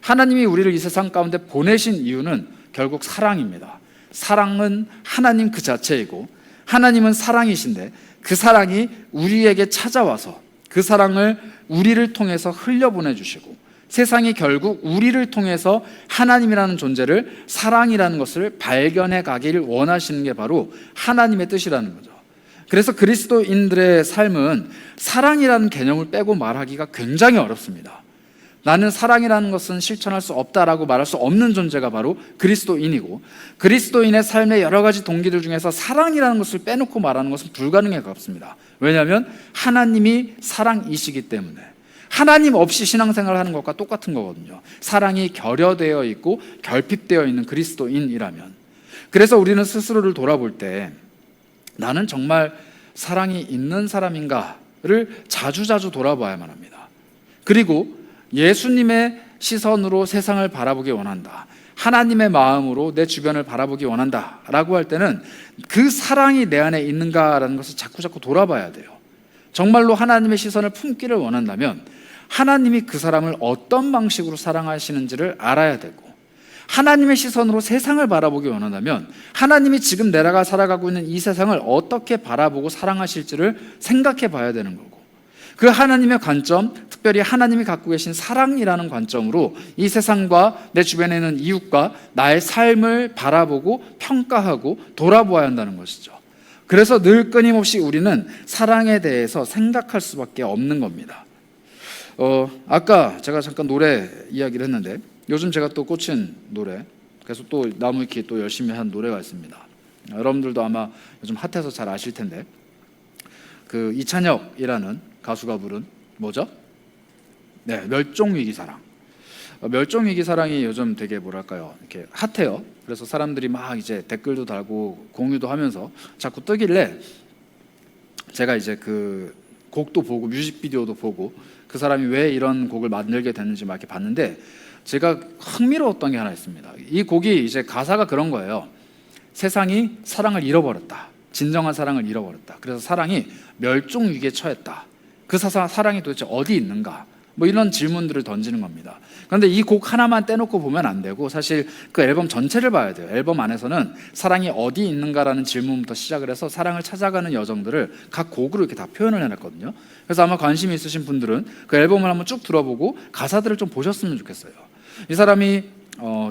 하나님이 우리를 이 세상 가운데 보내신 이유는 결국 사랑입니다. 사랑은 하나님 그 자체이고, 하나님은 사랑이신데 그 사랑이 우리에게 찾아와서 그 사랑을 우리를 통해서 흘려보내주시고, 세상이 결국 우리를 통해서 하나님이라는 존재를, 사랑이라는 것을 발견해 가기를 원하시는 게 바로 하나님의 뜻이라는 거죠. 그래서 그리스도인들의 삶은 사랑이라는 개념을 빼고 말하기가 굉장히 어렵습니다. 나는 사랑이라는 것은 실천할 수 없다라고 말할 수 없는 존재가 바로 그리스도인이고, 그리스도인의 삶의 여러 가지 동기들 중에서 사랑이라는 것을 빼놓고 말하는 것은 불가능에 가깝습니다. 왜냐하면 하나님이 사랑이시기 때문에. 하나님 없이 신앙생활을 하는 것과 똑같은 거거든요. 사랑이 결여되어 있고 결핍되어 있는 그리스도인이라면. 그래서 우리는 스스로를 돌아볼 때 나는 정말 사랑이 있는 사람인가를 자주자주 돌아봐야만 합니다. 그리고 예수님의 시선으로 세상을 바라보기 원한다, 하나님의 마음으로 내 주변을 바라보기 원한다 라고 할 때는 그 사랑이 내 안에 있는가라는 것을 자꾸 돌아봐야 돼요. 정말로 하나님의 시선을 품기를 원한다면 하나님이 그 사람을 어떤 방식으로 사랑하시는지를 알아야 되고, 하나님의 시선으로 세상을 바라보기 원한다면 하나님이 지금 내가 살아가고 있는 이 세상을 어떻게 바라보고 사랑하실지를 생각해 봐야 되는 거고, 그 하나님의 관점, 특별히 하나님이 갖고 계신 사랑이라는 관점으로 이 세상과 내 주변에 있는 이웃과 나의 삶을 바라보고 평가하고 돌아보아야 한다는 것이죠. 그래서 늘 끊임없이 우리는 사랑에 대해서 생각할 수밖에 없는 겁니다. 아까 제가 잠깐 노래 이야기를 했는데, 요즘 제가 또 꽂힌 노래, 그래서 또 나무위키 또 열심히 한 노래가 있습니다. 여러분들도 아마 요즘 핫해서 잘 아실 텐데, 그 이찬혁이라는 가수가 부른 뭐죠? 네, 멸종위기사랑. 멸종위기사랑이 요즘 되게 뭐랄까요, 이렇게 핫해요. 그래서 사람들이 막 이제 댓글도 달고 공유도 하면서 자꾸 뜨길래 제가 이제 그 곡도 보고 뮤직비디오도 보고 그 사람이 왜 이런 곡을 만들게 됐는지 막 이렇게 봤는데, 제가 흥미로웠던 게 하나 있습니다. 이 곡이 이제 가사가 그런 거예요. 세상이 사랑을 잃어버렸다, 진정한 사랑을 잃어버렸다. 그래서 사랑이 멸종 위기에 처했다. 그 사랑이 도대체 어디 있는가? 뭐 이런 질문들을 던지는 겁니다. 그런데 이 곡 하나만 떼놓고 보면 안 되고, 사실 그 앨범 전체를 봐야 돼요. 앨범 안에서는 사랑이 어디 있는가라는 질문부터 시작을 해서 사랑을 찾아가는 여정들을 각 곡으로 이렇게 다 표현을 해놨거든요. 그래서 아마 관심이 있으신 분들은 그 앨범을 한번 쭉 들어보고 가사들을 좀 보셨으면 좋겠어요. 이 사람이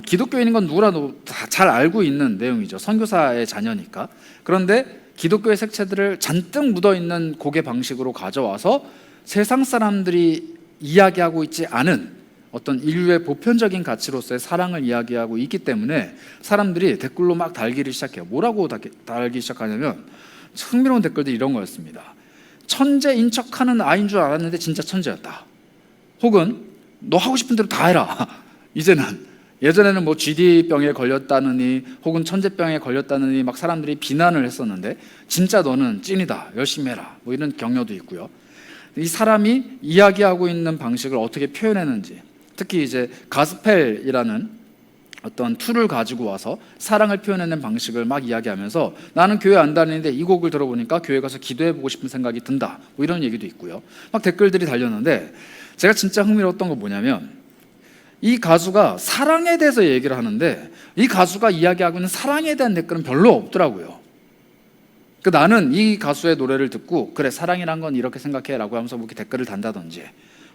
기독교인인 건 누구라도 다 잘 알고 있는 내용이죠. 선교사의 자녀니까. 그런데 기독교의 색채들을 잔뜩 묻어있는 곡의 방식으로 가져와서 세상 사람들이 이야기하고 있지 않은 어떤 인류의 보편적인 가치로서의 사랑을 이야기하고 있기 때문에 사람들이 댓글로 막 달기를 시작해요. 뭐라고 달기 시작하냐면, 흥미로운 댓글들이 이런 거였습니다. 천재인 척하는 아이인 줄 알았는데 진짜 천재였다. 혹은 너 하고 싶은 대로 다 해라. 이제는 예전에는 뭐 GD병에 걸렸다느니 혹은 천재병에 걸렸다느니 막 사람들이 비난을 했었는데 진짜 너는 찐이다, 열심히 해라, 뭐 이런 격려도 있고요. 이 사람이 이야기하고 있는 방식을 어떻게 표현했는지, 특히 이제 가스펠이라는 어떤 툴을 가지고 와서 사랑을 표현하는 방식을 막 이야기하면서 나는 교회 안 다니는데 이 곡을 들어보니까 교회 가서 기도해보고 싶은 생각이 든다, 뭐 이런 얘기도 있고요. 막 댓글들이 달렸는데 제가 진짜 흥미로웠던 건 뭐냐면 이 가수가 사랑에 대해서 얘기를 하는데 이 가수가 이야기하고 있는 사랑에 대한 댓글은 별로 없더라고요. 나는 이 가수의 노래를 듣고 그래, 사랑이란 건 이렇게 생각해 라고 하면서 뭐 이렇게 댓글을 단다든지,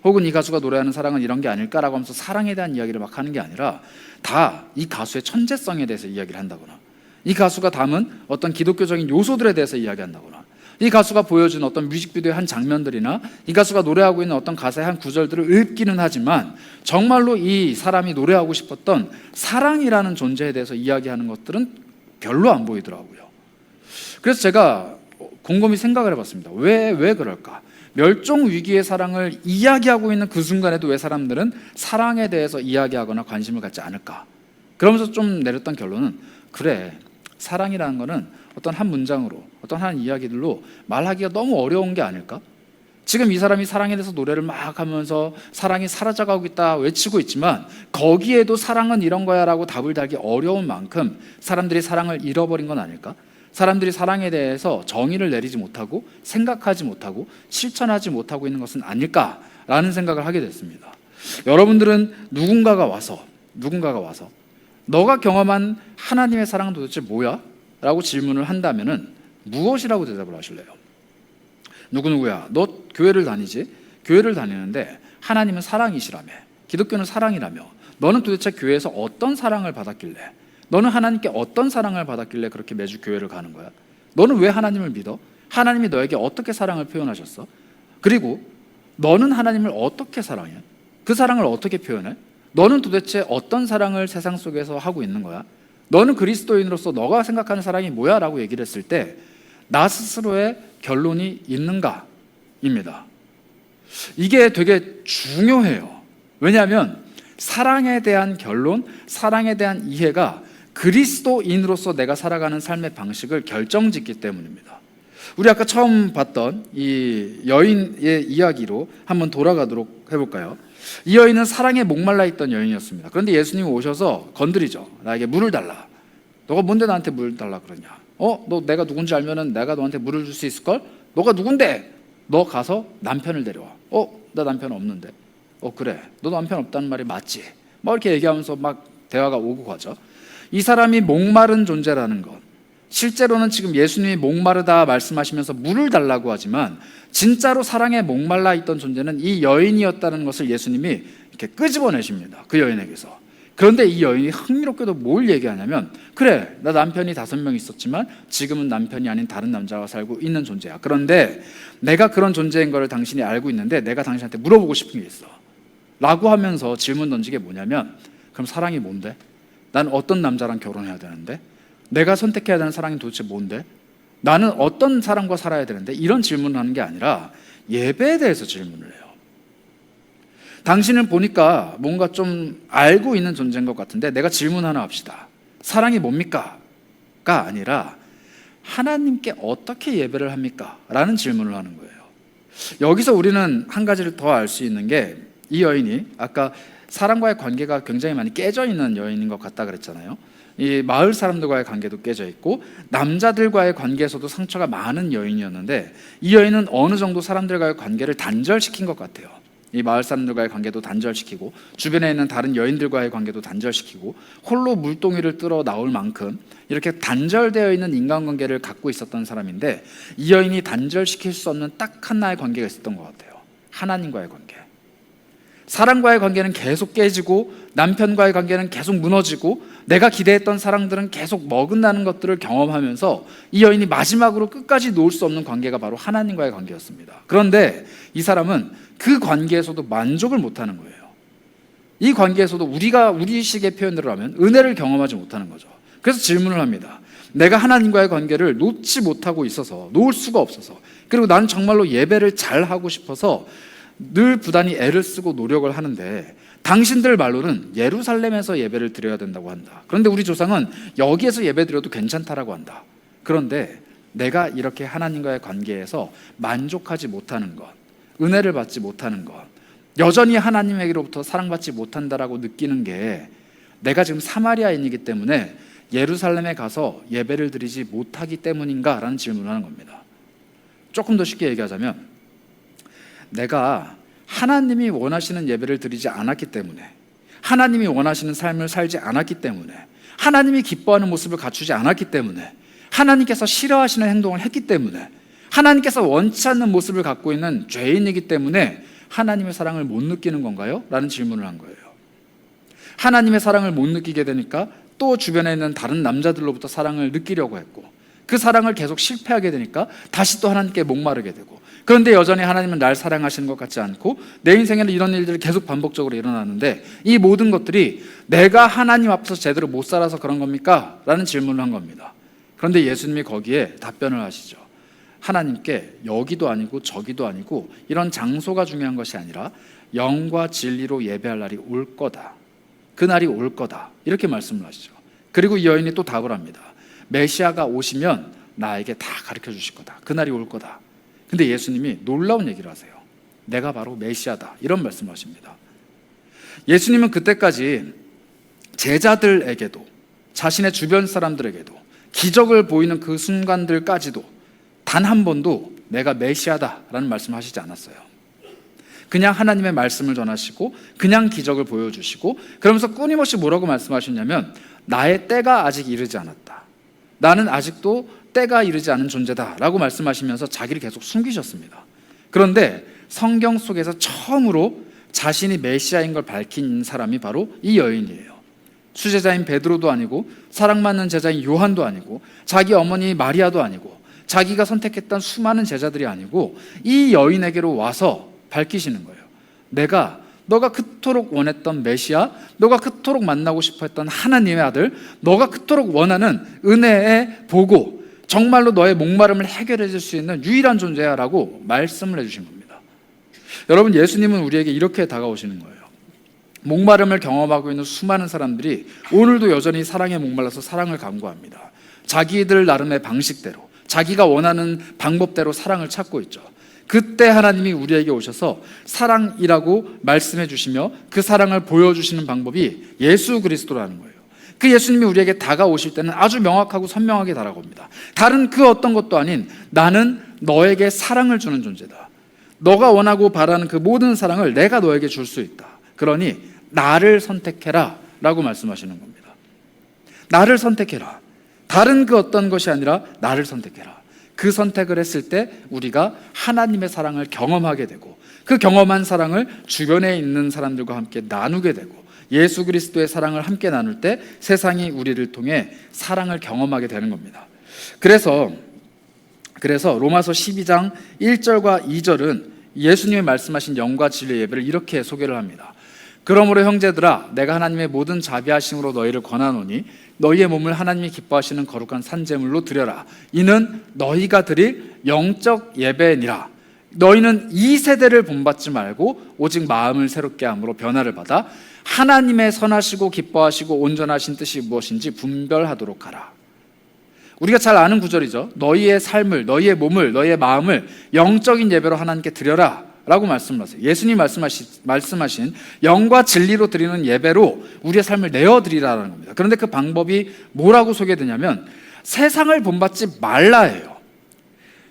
혹은 이 가수가 노래하는 사랑은 이런 게 아닐까라고 하면서 사랑에 대한 이야기를 막 하는 게 아니라 다 이 가수의 천재성에 대해서 이야기를 한다거나, 이 가수가 담은 어떤 기독교적인 요소들에 대해서 이야기한다거나, 이 가수가 보여준 어떤 뮤직비디오의 한 장면들이나 이 가수가 노래하고 있는 어떤 가사의 한 구절들을 읊기는 하지만 정말로 이 사람이 노래하고 싶었던 사랑이라는 존재에 대해서 이야기하는 것들은 별로 안 보이더라고요. 그래서 제가 곰곰이 생각을 해봤습니다. 왜 그럴까? 멸종 위기의 사랑을 이야기하고 있는 그 순간에도 왜 사람들은 사랑에 대해서 이야기하거나 관심을 갖지 않을까? 그러면서 좀 내렸던 결론은, 그래, 사랑이라는 거는 어떤 한 문장으로, 어떤 한 이야기들로 말하기가 너무 어려운 게 아닐까? 지금 이 사람이 사랑에 대해서 노래를 막 하면서 사랑이 사라져가고 있다 외치고 있지만 거기에도 사랑은 이런 거야 라고 답을 달기 어려운 만큼 사람들이 사랑을 잃어버린 건 아닐까? 사람들이 사랑에 대해서 정의를 내리지 못하고 생각하지 못하고 실천하지 못하고 있는 것은 아닐까라는 생각을 하게 됐습니다. 여러분들은 누군가가 와서 너가 경험한 하나님의 사랑은 도대체 뭐야? 라고 질문을 한다면은 무엇이라고 대답을 하실래요? 누구누구야, 너 교회를 다니지? 교회를 다니는데 하나님은 사랑이시라며, 기독교는 사랑이라며, 너는 도대체 교회에서 어떤 사랑을 받았길래, 너는 하나님께 어떤 사랑을 받았길래 그렇게 매주 교회를 가는 거야? 너는 왜 하나님을 믿어? 하나님이 너에게 어떻게 사랑을 표현하셨어? 그리고 너는 하나님을 어떻게 사랑해? 그 사랑을 어떻게 표현해? 너는 도대체 어떤 사랑을 세상 속에서 하고 있는 거야? 너는 그리스도인으로서 너가 생각하는 사랑이 뭐야? 라고 얘기를 했을 때 나 스스로의 결론이 있는가입니다. 이게 되게 중요해요. 왜냐하면 사랑에 대한 결론, 사랑에 대한 이해가 그리스도인으로서 내가 살아가는 삶의 방식을 결정짓기 때문입니다. 우리 아까 처음 봤던 이 여인의 이야기로 한번 돌아가도록 해볼까요? 이 여인은 사랑에 목말라 있던 여인이었습니다. 그런데 예수님이 오셔서 건드리죠. 나에게 물을 달라. 너가 뭔데 나한테 물을 달라 그러냐? 너 내가 누군지 알면은 내가 너한테 물을 줄 수 있을걸? 너가 누군데? 너 가서 남편을 데려와. 나 남편 없는데. 그래, 너 남편 없다는 말이 맞지? 막 이렇게 얘기하면서 막 대화가 오고 가죠. 이 사람이 목마른 존재라는 것, 실제로는 지금 예수님이 목마르다 말씀하시면서 물을 달라고 하지만 진짜로 사랑에 목말라 있던 존재는 이 여인이었다는 것을 예수님이 이렇게 끄집어내십니다. 그 여인에게서. 그런데 이 여인이 흥미롭게도 뭘 얘기하냐면, 그래, 나 남편이 5명 있었지만 지금은 남편이 아닌 다른 남자와 살고 있는 존재야. 그런데 내가 그런 존재인 걸 당신이 알고 있는데 내가 당신한테 물어보고 싶은 게 있어 라고 하면서 질문 던진 게 뭐냐면, 그럼 사랑이 뭔데? 난 어떤 남자랑 결혼해야 되는데? 내가 선택해야 되는 사랑이 도대체 뭔데? 나는 어떤 사람과 살아야 되는데? 이런 질문을 하는 게 아니라 예배에 대해서 질문을 해요. 당신은 보니까 뭔가 좀 알고 있는 존재인 것 같은데 내가 질문 하나 합시다. 사랑이 뭡니까? 가 아니라 하나님께 어떻게 예배를 합니까? 라는 질문을 하는 거예요. 여기서 우리는 한 가지를 더 알 수 있는 게, 이 여인이 아까 사람과의 관계가 굉장히 많이 깨져 있는 여인인 것 같다 그랬잖아요. 이 마을 사람들과의 관계도 깨져 있고 남자들과의 관계에서도 상처가 많은 여인이었는데, 이 여인은 어느 정도 사람들과의 관계를 단절시킨 것 같아요. 이 마을 사람들과의 관계도 단절시키고 주변에 있는 다른 여인들과의 관계도 단절시키고 홀로 물동이를 뚫어 나올 만큼 이렇게 단절되어 있는 인간관계를 갖고 있었던 사람인데, 이 여인이 단절시킬 수 없는 딱 하나의 관계가 있었던 것 같아요. 하나님과의 관계. 사랑과의 관계는 계속 깨지고 남편과의 관계는 계속 무너지고 내가 기대했던 사랑들은 계속 먹은다는 것들을 경험하면서 이 여인이 마지막으로 끝까지 놓을 수 없는 관계가 바로 하나님과의 관계였습니다. 그런데 이 사람은 그 관계에서도 만족을 못하는 거예요. 이 관계에서도 우리식의 표현대로 하면 은혜를 경험하지 못하는 거죠. 그래서 질문을 합니다. 내가 하나님과의 관계를 놓지 못하고 있어서, 놓을 수가 없어서, 그리고 나는 정말로 예배를 잘 하고 싶어서 늘 부단히 애를 쓰고 노력을 하는데 당신들 말로는 예루살렘에서 예배를 드려야 된다고 한다. 그런데 우리 조상은 여기에서 예배 드려도 괜찮다라고 한다. 그런데 내가 이렇게 하나님과의 관계에서 만족하지 못하는 것, 은혜를 받지 못하는 것, 여전히 하나님에게로부터 사랑받지 못한다라고 느끼는 게 내가 지금 사마리아인이기 때문에 예루살렘에 가서 예배를 드리지 못하기 때문인가? 라는 질문을 하는 겁니다. 조금 더 쉽게 얘기하자면, 내가 하나님이 원하시는 예배를 드리지 않았기 때문에, 하나님이 원하시는 삶을 살지 않았기 때문에, 하나님이 기뻐하는 모습을 갖추지 않았기 때문에, 하나님께서 싫어하시는 행동을 했기 때문에, 하나님께서 원치 않는 모습을 갖고 있는 죄인이기 때문에 하나님의 사랑을 못 느끼는 건가요? 라는 질문을 한 거예요. 하나님의 사랑을 못 느끼게 되니까 또 주변에 있는 다른 남자들로부터 사랑을 느끼려고 했고, 그 사랑을 계속 실패하게 되니까 다시 또 하나님께 목마르게 되고, 그런데 여전히 하나님은 날 사랑하시는 것 같지 않고 내 인생에는 이런 일들이 계속 반복적으로 일어나는데, 이 모든 것들이 내가 하나님 앞에서 제대로 못 살아서 그런 겁니까? 라는 질문을 한 겁니다. 그런데 예수님이 거기에 답변을 하시죠. 하나님께 여기도 아니고 저기도 아니고 이런 장소가 중요한 것이 아니라 영과 진리로 예배할 날이 올 거다. 그 날이 올 거다. 이렇게 말씀을 하시죠. 그리고 이 여인이 또 답을 합니다. 메시아가 오시면 나에게 다 가르쳐 주실 거다. 그 날이 올 거다. 근데 예수님이 놀라운 얘기를 하세요. 내가 바로 메시아다. 이런 말씀을 하십니다. 예수님은 그때까지 제자들에게도, 자신의 주변 사람들에게도 기적을 보이는 그 순간들까지도 단 한 번도 내가 메시아다라는 말씀을 하시지 않았어요. 그냥 하나님의 말씀을 전하시고 그냥 기적을 보여주시고, 그러면서 끊임없이 뭐라고 말씀하셨냐면, 나의 때가 아직 이르지 않았다. 나는 아직도 때가 이르지 않은 존재다라고 말씀하시면서 자기를 계속 숨기셨습니다. 그런데 성경 속에서 처음으로 자신이 메시아인 걸 밝힌 사람이 바로 이 여인이에요. 수제자인 베드로도 아니고 사랑받는 제자인 요한도 아니고 자기 어머니 마리아도 아니고 자기가 선택했던 수많은 제자들이 아니고 이 여인에게로 와서 밝히시는 거예요. 너가 그토록 원했던 메시아, 너가 그토록 만나고 싶어 했던 하나님의 아들, 너가 그토록 원하는 은혜의 보고, 정말로 너의 목마름을 해결해 줄 수 있는 유일한 존재야 라고 말씀을 해주신 겁니다. 여러분, 예수님은 우리에게 이렇게 다가오시는 거예요. 목마름을 경험하고 있는 수많은 사람들이 오늘도 여전히 사랑에 목말라서 사랑을 간구합니다. 자기들 나름의 방식대로, 자기가 원하는 방법대로 사랑을 찾고 있죠. 그때 하나님이 우리에게 오셔서 사랑이라고 말씀해 주시며 그 사랑을 보여주시는 방법이 예수 그리스도라는 거예요. 그 예수님이 우리에게 다가오실 때는 아주 명확하고 선명하게 다가옵니다. 다른 그 어떤 것도 아닌, 나는 너에게 사랑을 주는 존재다. 너가 원하고 바라는 그 모든 사랑을 내가 너에게 줄 수 있다. 그러니 나를 선택해라 라고 말씀하시는 겁니다. 나를 선택해라. 다른 그 어떤 것이 아니라 나를 선택해라. 그 선택을 했을 때 우리가 하나님의 사랑을 경험하게 되고, 그 경험한 사랑을 주변에 있는 사람들과 함께 나누게 되고, 예수 그리스도의 사랑을 함께 나눌 때 세상이 우리를 통해 사랑을 경험하게 되는 겁니다. 그래서 로마서 12장 1절과 2절은 예수님이 말씀하신 영과 진리의 예배를 이렇게 소개를 합니다. 그러므로 형제들아, 내가 하나님의 모든 자비하심으로 너희를 권하노니 너희의 몸을 하나님이 기뻐하시는 거룩한 산제물로 드려라. 이는 너희가 드릴 영적 예배니라. 너희는 이 세대를 본받지 말고 오직 마음을 새롭게 함으로 변화를 받아 하나님의 선하시고 기뻐하시고 온전하신 뜻이 무엇인지 분별하도록 하라. 우리가 잘 아는 구절이죠. 너희의 삶을, 너희의 몸을, 너희의 마음을 영적인 예배로 하나님께 드려라 라고 말씀을 하세요. 예수님 말씀하신 영과 진리로 드리는 예배로 우리의 삶을 내어드리라는 겁니다. 그런데 그 방법이 뭐라고 소개되냐면, 세상을 본받지 말라예요.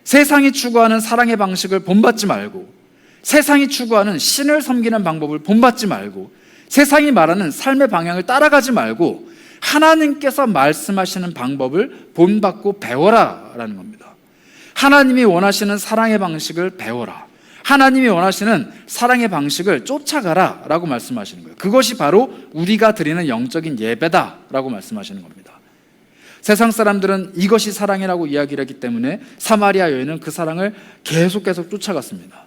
세상이 추구하는 사랑의 방식을 본받지 말고, 세상이 추구하는 신을 섬기는 방법을 본받지 말고, 세상이 말하는 삶의 방향을 따라가지 말고 하나님께서 말씀하시는 방법을 본받고 배워라 라는 겁니다. 하나님이 원하시는 사랑의 방식을 배워라. 하나님이 원하시는 사랑의 방식을 쫓아가라 라고 말씀하시는 거예요. 그것이 바로 우리가 드리는 영적인 예배다 라고 말씀하시는 겁니다. 세상 사람들은 이것이 사랑이라고 이야기를 했기 때문에 사마리아 여인은 그 사랑을 계속 쫓아갔습니다.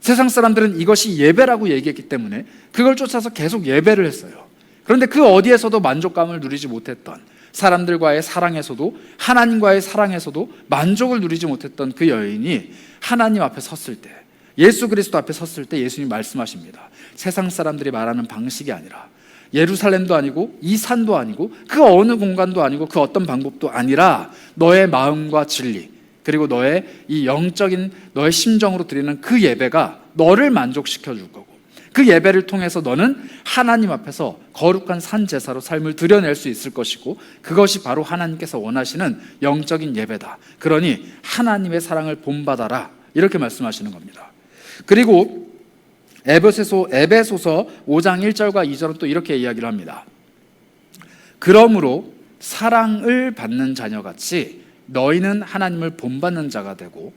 세상 사람들은 이것이 예배라고 얘기했기 때문에 그걸 쫓아서 계속 예배를 했어요. 그런데 그 어디에서도 만족감을 누리지 못했던, 사람들과의 사랑에서도 하나님과의 사랑에서도 만족을 누리지 못했던 그 여인이 하나님 앞에 섰을 때, 예수 그리스도 앞에 섰을 때 예수님이 말씀하십니다. 세상 사람들이 말하는 방식이 아니라, 예루살렘도 아니고 이 산도 아니고 그 어느 공간도 아니고 그 어떤 방법도 아니라 너의 마음과 진리, 그리고 너의 이 영적인 너의 심정으로 드리는 그 예배가 너를 만족시켜 줄 거고, 그 예배를 통해서 너는 하나님 앞에서 거룩한 산 제사로 삶을 드러낼 수 있을 것이고, 그것이 바로 하나님께서 원하시는 영적인 예배다. 그러니 하나님의 사랑을 본받아라, 이렇게 말씀하시는 겁니다. 그리고 에베소서 5장 1절과 2절은 또 이렇게 이야기를 합니다. 그러므로 사랑을 받는 자녀같이 너희는 하나님을 본받는 자가 되고,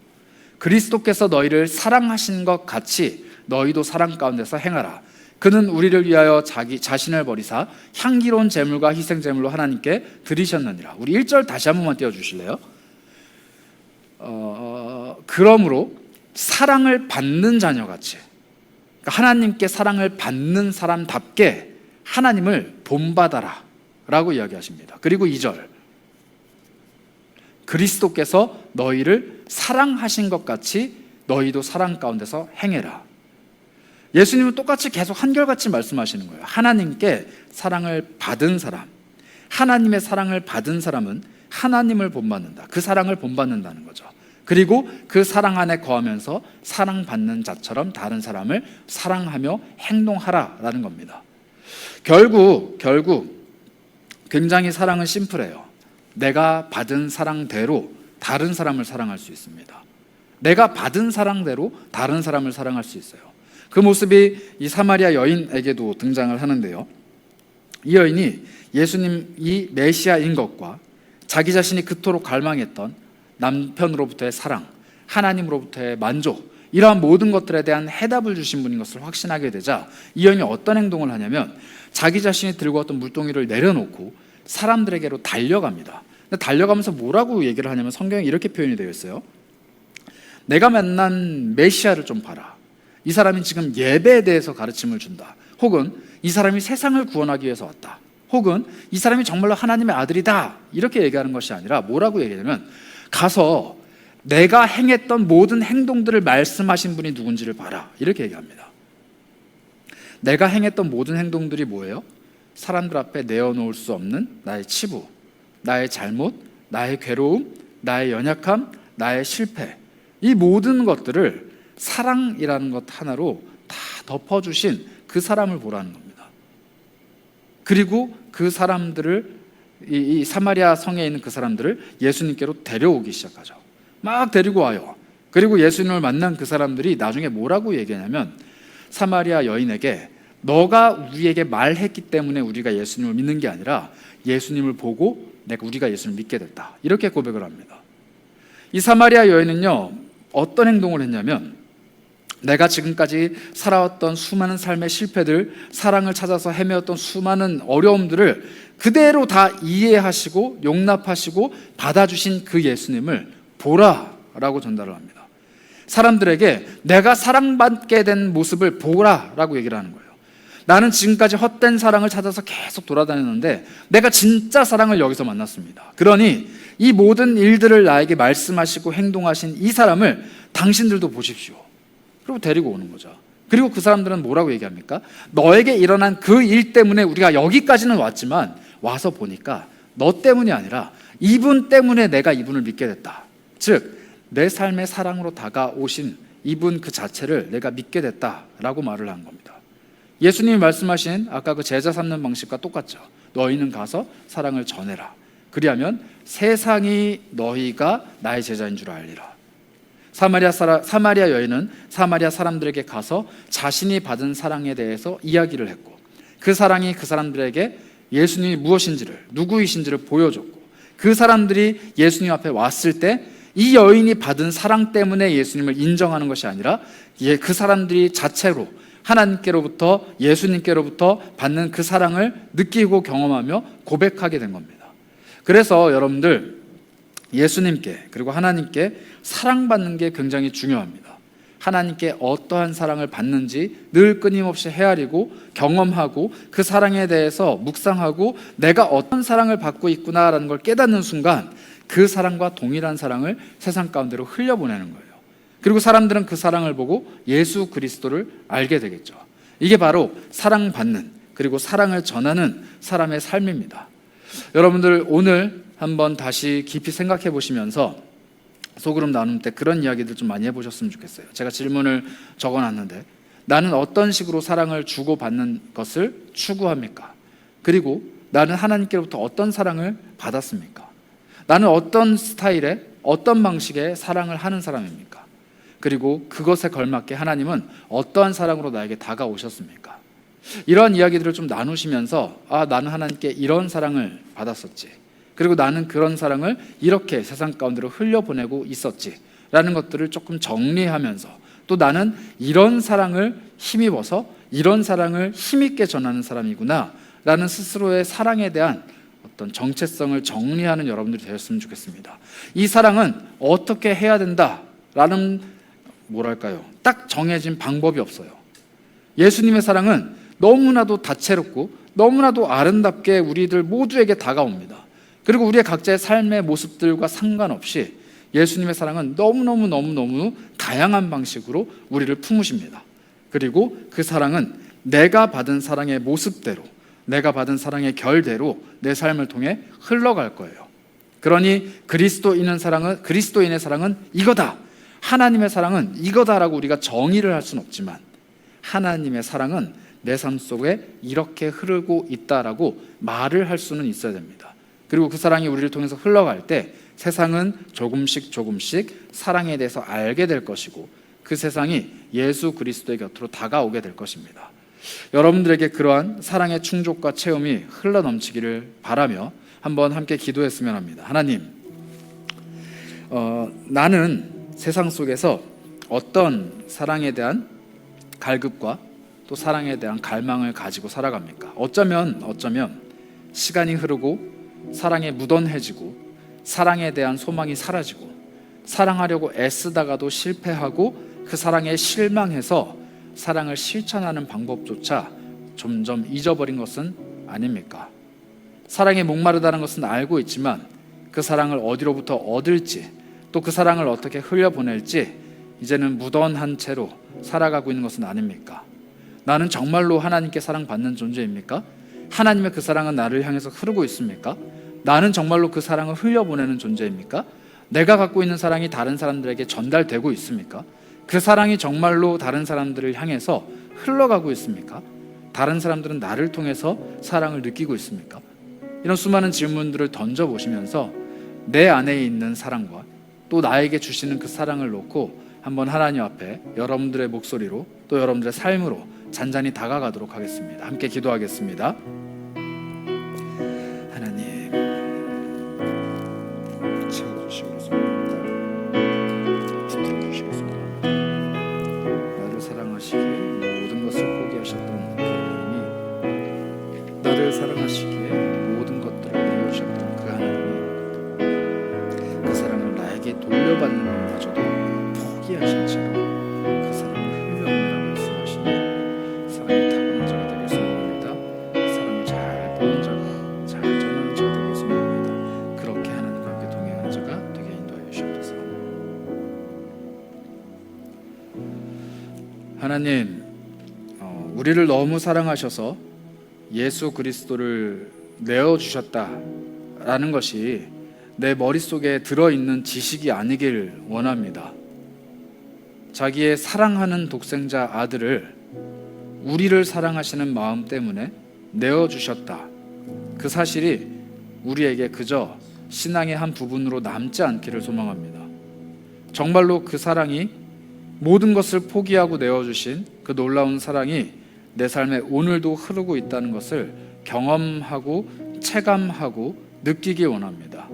그리스도께서 너희를 사랑하신 것 같이 너희도 사랑 가운데서 행하라. 그는 우리를 위하여 자기 자신을 버리사 향기로운 제물과 희생 제물로 하나님께 드리셨느니라. 우리 1절 다시 한 번만 띄워주실래요? 그러므로 사랑을 받는 자녀같이, 그러니까 하나님께 사랑을 받는 사람답게 하나님을 본받아라 라고 이야기하십니다. 그리고 2절, 그리스도께서 너희를 사랑하신 것 같이 너희도 사랑 가운데서 행해라. 예수님은 똑같이 계속 한결같이 말씀하시는 거예요. 하나님께 사랑을 받은 사람, 하나님의 사랑을 받은 사람은 하나님을 본받는다. 그 사랑을 본받는다는 거죠. 그리고 그 사랑 안에 거하면서 사랑받는 자처럼 다른 사람을 사랑하며 행동하라라는 겁니다. 결국 굉장히 사랑은 심플해요. 내가 받은 사랑대로 다른 사람을 사랑할 수 있습니다. 내가 받은 사랑대로 다른 사람을 사랑할 수 있어요. 그 모습이 이 사마리아 여인에게도 등장을 하는데요. 이 여인이 예수님이 메시아인 것과 자기 자신이 그토록 갈망했던 남편으로부터의 사랑, 하나님으로부터의 만족, 이러한 모든 것들에 대한 해답을 주신 분인 것을 확신하게 되자 이 여인이 어떤 행동을 하냐면, 자기 자신이 들고 왔던 물동이를 내려놓고 사람들에게로 달려갑니다. 근데 달려가면서 뭐라고 얘기를 하냐면, 성경에 이렇게 표현이 되어 있어요. 내가 만난 메시아를 좀 봐라. 이 사람이 지금 예배에 대해서 가르침을 준다. 혹은 이 사람이 세상을 구원하기 위해서 왔다. 혹은 이 사람이 정말로 하나님의 아들이다. 이렇게 얘기하는 것이 아니라 뭐라고 얘기하냐면, 가서 내가 행했던 모든 행동들을 말씀하신 분이 누군지를 봐라. 이렇게 얘기합니다. 내가 행했던 모든 행동들이 뭐예요? 사람들 앞에 내어놓을 수 없는 나의 치부, 나의 잘못, 나의 괴로움, 나의 연약함, 나의 실패, 이 모든 것들을 사랑이라는 것 하나로 다 덮어주신 그 사람을 보라는 겁니다. 그리고 그 사람들을, 이 사마리아 성에 있는 그 사람들을 예수님께로 데려오기 시작하죠. 막 데리고 와요. 그리고 예수님을 만난 그 사람들이 나중에 뭐라고 얘기하냐면, 사마리아 여인에게 너가 우리에게 말했기 때문에 우리가 예수님을 믿는 게 아니라 예수님을 보고 우리가 예수님을 믿게 됐다. 이렇게 고백을 합니다. 이 사마리아 여인은요, 어떤 행동을 했냐면, 내가 지금까지 살아왔던 수많은 삶의 실패들, 사랑을 찾아서 헤매었던 수많은 어려움들을 그대로 다 이해하시고 용납하시고 받아주신 그 예수님을 보라라고 전달을 합니다. 사람들에게 내가 사랑받게 된 모습을 보라라고 얘기를 하는 거예요. 나는 지금까지 헛된 사랑을 찾아서 계속 돌아다녔는데 내가 진짜 사랑을 여기서 만났습니다. 그러니 이 모든 일들을 나에게 말씀하시고 행동하신 이 사람을 당신들도 보십시오. 그리고 데리고 오는 거죠. 그리고 그 사람들은 뭐라고 얘기합니까? 너에게 일어난 그 일 때문에 우리가 여기까지는 왔지만 와서 보니까 너 때문이 아니라 이분 때문에 내가 이분을 믿게 됐다. 즉 내 삶의 사랑으로 다가오신 이분 그 자체를 내가 믿게 됐다라고 말을 한 겁니다. 예수님이 말씀하신 아까 그 제자 삼는 방식과 똑같죠. 너희는 가서 사랑을 전해라. 그리하면 세상이 너희가 나의 제자인 줄 알리라. 사마리아 여인은 사마리아 사람들에게 가서 자신이 받은 사랑에 대해서 이야기를 했고, 그 사랑이 그 사람들에게 예수님이 무엇인지를, 누구이신지를 보여줬고, 그 사람들이 예수님 앞에 왔을 때 이 여인이 받은 사랑 때문에 예수님을 인정하는 것이 아니라 그 사람들이 자체로 하나님께로부터, 예수님께로부터 받는 그 사랑을 느끼고 경험하며 고백하게 된 겁니다. 그래서 여러분들, 예수님께 그리고 하나님께 사랑받는 게 굉장히 중요합니다. 하나님께 어떠한 사랑을 받는지 늘 끊임없이 헤아리고 경험하고 그 사랑에 대해서 묵상하고 내가 어떤 사랑을 받고 있구나라는 걸 깨닫는 순간 그 사랑과 동일한 사랑을 세상 가운데로 흘려보내는 거예요. 그리고 사람들은 그 사랑을 보고 예수 그리스도를 알게 되겠죠. 이게 바로 사랑받는, 그리고 사랑을 전하는 사람의 삶입니다. 여러분들 오늘 한번 다시 깊이 생각해 보시면서 소그룹 나눔 때 그런 이야기들 좀 많이 해보셨으면 좋겠어요. 제가 질문을 적어놨는데, 나는 어떤 식으로 사랑을 주고받는 것을 추구합니까? 그리고 나는 하나님께로부터 어떤 사랑을 받았습니까? 나는 어떤 스타일의, 어떤 방식의 사랑을 하는 사람입니까? 그리고 그것에 걸맞게 하나님은 어떠한 사랑으로 나에게 다가오셨습니까? 이러한 이야기들을 좀 나누시면서, 나는 하나님께 이런 사랑을 받았었지, 그리고 나는 그런 사랑을 이렇게 세상 가운데로 흘려보내고 있었지 라는 것들을 조금 정리하면서, 또 나는 이런 사랑을 힘입어서 이런 사랑을 힘있게 전하는 사람이구나 라는 스스로의 사랑에 대한 어떤 정체성을 정리하는 여러분들이 되었으면 좋겠습니다. 이 사랑은 어떻게 해야 된다라는 딱 정해진 방법이 없어요. 예수님의 사랑은 너무나도 다채롭고 너무나도 아름답게 우리들 모두에게 다가옵니다. 그리고 우리의 각자의 삶의 모습들과 상관없이 예수님의 사랑은 너무너무 다양한 방식으로 우리를 품으십니다. 그리고 그 사랑은 내가 받은 사랑의 모습대로, 내가 받은 사랑의 결대로 내 삶을 통해 흘러갈 거예요. 그러니 그리스도인의 사랑은 이거다, 하나님의 사랑은 이거다라고 우리가 정의를 할 수는 없지만, 하나님의 사랑은 내 삶 속에 이렇게 흐르고 있다라고 말을 할 수는 있어야 됩니다. 그리고 그 사랑이 우리를 통해서 흘러갈 때 세상은 조금씩 사랑에 대해서 알게 될 것이고, 그 세상이 예수 그리스도의 곁으로 다가오게 될 것입니다. 여러분들에게 그러한 사랑의 충족과 체험이 흘러넘치기를 바라며 한번 함께 기도했으면 합니다. 하나님, 나는 세상 속에서 어떤 사랑에 대한 갈급과 또 사랑에 대한 갈망을 가지고 살아갑니까? 어쩌면 시간이 흐르고 사랑에 무던해지고 사랑에 대한 소망이 사라지고 사랑하려고 애쓰다가도 실패하고 그 사랑에 실망해서 사랑을 실천하는 방법조차 점점 잊어버린 것은 아닙니까? 사랑에 목마르다는 것은 알고 있지만 그 사랑을 어디로부터 얻을지, 또 그 사랑을 어떻게 흘려보낼지 이제는 무던한 채로 살아가고 있는 것은 아닙니까? 나는 정말로 하나님께 사랑받는 존재입니까? 하나님의 그 사랑은 나를 향해서 흐르고 있습니까? 나는 정말로 그 사랑을 흘려보내는 존재입니까? 내가 갖고 있는 사랑이 다른 사람들에게 전달되고 있습니까? 그 사랑이 정말로 다른 사람들을 향해서 흘러가고 있습니까? 다른 사람들은 나를 통해서 사랑을 느끼고 있습니까? 이런 수많은 질문들을 던져보시면서 내 안에 있는 사랑과 또 나에게 주시는 그 사랑을 놓고 한번 하나님 앞에 여러분들의 목소리로 또 여러분들의 삶으로 잔잔히 다가가도록 하겠습니다. 함께 기도하겠습니다. 하나님, 채워주시옵소서. 붙들어주시옵소서. 나를 사랑하시기에 모든 것을 포기하셨던 그 하나님이, 나를 사랑하시기에 모든 것들을 내어주셨던 그 하나님이 그 사랑을 나에게 돌려받는 것마저도 포기하신 채로 그 사랑을 흘려보내라 말씀하시니 사랑이 타고난 자가 되길 소원합니다. 사랑을 잘 보는 자가, 잘 전하는 자가 되길 소원합니다. 그렇게 하나님과 함께 동행하는 자가 되게 인도하여 주시옵소서. 하나님, 우리를 너무 사랑하셔서 예수 그리스도를 내어주셨다라는 것이 내 머릿속에 들어있는 지식이 아니길 원합니다. 자기의 사랑하는 독생자 아들을 우리를 사랑하시는 마음 때문에 내어주셨다, 그 사실이 우리에게 그저 신앙의 한 부분으로 남지 않기를 소망합니다. 정말로 그 사랑이, 모든 것을 포기하고 내어주신 그 놀라운 사랑이 내 삶에 오늘도 흐르고 있다는 것을 경험하고 체감하고 느끼기 원합니다.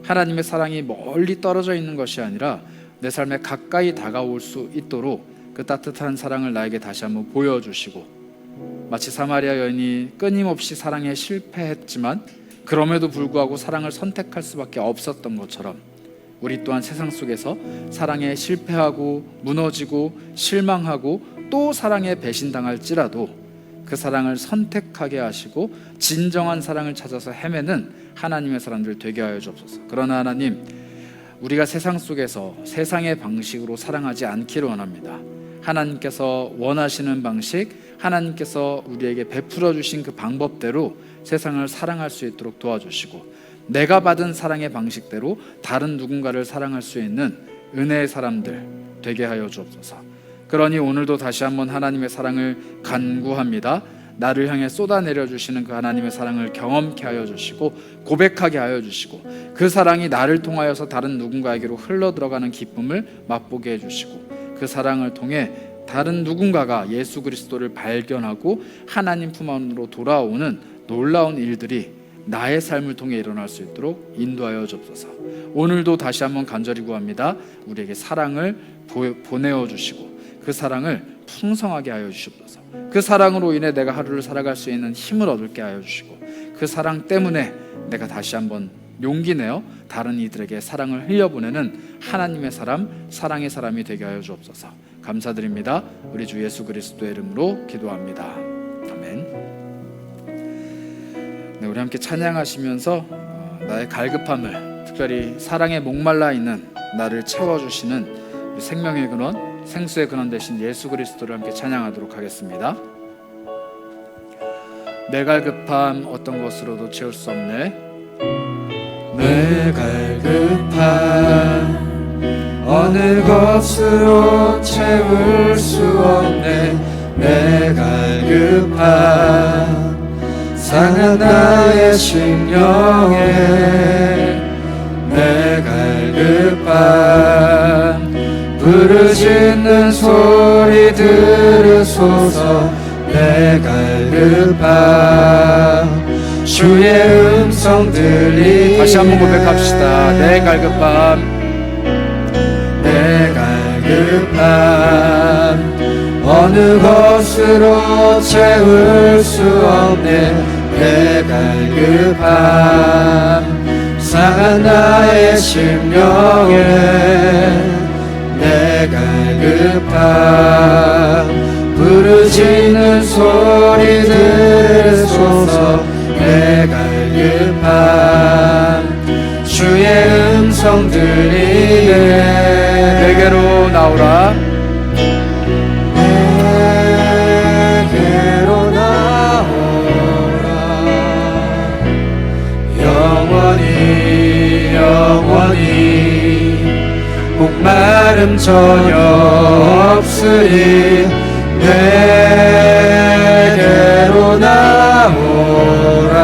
하나님의 사랑이 멀리 떨어져 있는 것이 아니라 내 삶에 가까이 다가올 수 있도록 그 따뜻한 사랑을 나에게 다시 한번 보여주시고, 마치 사마리아 여인이 끊임없이 사랑에 실패했지만 그럼에도 불구하고 사랑을 선택할 수밖에 없었던 것처럼, 우리 또한 세상 속에서 사랑에 실패하고 무너지고 실망하고 또 사랑에 배신당할지라도 그 사랑을 선택하게 하시고 진정한 사랑을 찾아서 헤매는 하나님의 사람들 되게 하여 주옵소서. 그러나 하나님, 우리가 세상 속에서 세상의 방식으로 사랑하지 않기를 원합니다. 하나님께서 원하시는 방식, 하나님께서 우리에게 베풀어 주신 그 방법대로 세상을 사랑할 수 있도록 도와주시고, 내가 받은 사랑의 방식대로 다른 누군가를 사랑할 수 있는 은혜의 사람들 되게 하여 주옵소서. 그러니 오늘도 다시 한번 하나님의 사랑을 간구합니다. 나를 향해 쏟아내려 주시는 그 하나님의 사랑을 경험케 하여 주시고, 고백하게 하여 주시고, 그 사랑이 나를 통하여서 다른 누군가에게로 흘러 들어가는 기쁨을 맛보게 해주시고, 그 사랑을 통해 다른 누군가가 예수 그리스도를 발견하고 하나님 품 안으로 돌아오는 놀라운 일들이 나의 삶을 통해 일어날 수 있도록 인도하여 주옵소서. 오늘도 다시 한번 간절히 구합니다. 우리에게 사랑을 보내어 주시고, 그 사랑을 풍성하게 하여 주시옵소서. 그 사랑으로 인해 내가 하루를 살아갈 수 있는 힘을 얻게 하여 주시고, 그 사랑 때문에 내가 다시 한번 용기 내어 다른 이들에게 사랑을 흘려보내는 하나님의 사람, 사랑의 사람이 되게 하여 주옵소서. 감사드립니다. 우리 주 예수 그리스도의 이름으로 기도합니다. 아멘. 네, 우리 함께 찬양하시면서 나의 갈급함을, 특별히 사랑에 목말라 있는 나를 채워주시는 생명의 근원, 생수의 근원 되신 예수 그리스도를 함께 찬양하도록 하겠습니다. 내 갈급함 어떤 것으로도 채울 수 없네. 내 갈급함 어느 것으로 채울 수 없네. 내 갈급함 상한 나의 심령에. 내 갈급함 부르짖는 소리 들으소서. 내 갈급함 주의 음성 들리. 다시 한번 고백합시다. 내 갈급함, 내 갈급함 어느 것으로 채울 수 없네. 내 갈급함 상한 나의 심령에. 내 갈급함 부르짖는 소리 들으소서. 내 갈급함 주의 음성 들리네. 내게로 나오라. 내게로 나오라. 영원히 영원히 목마름 전혀 없으리. 내게로 나오라.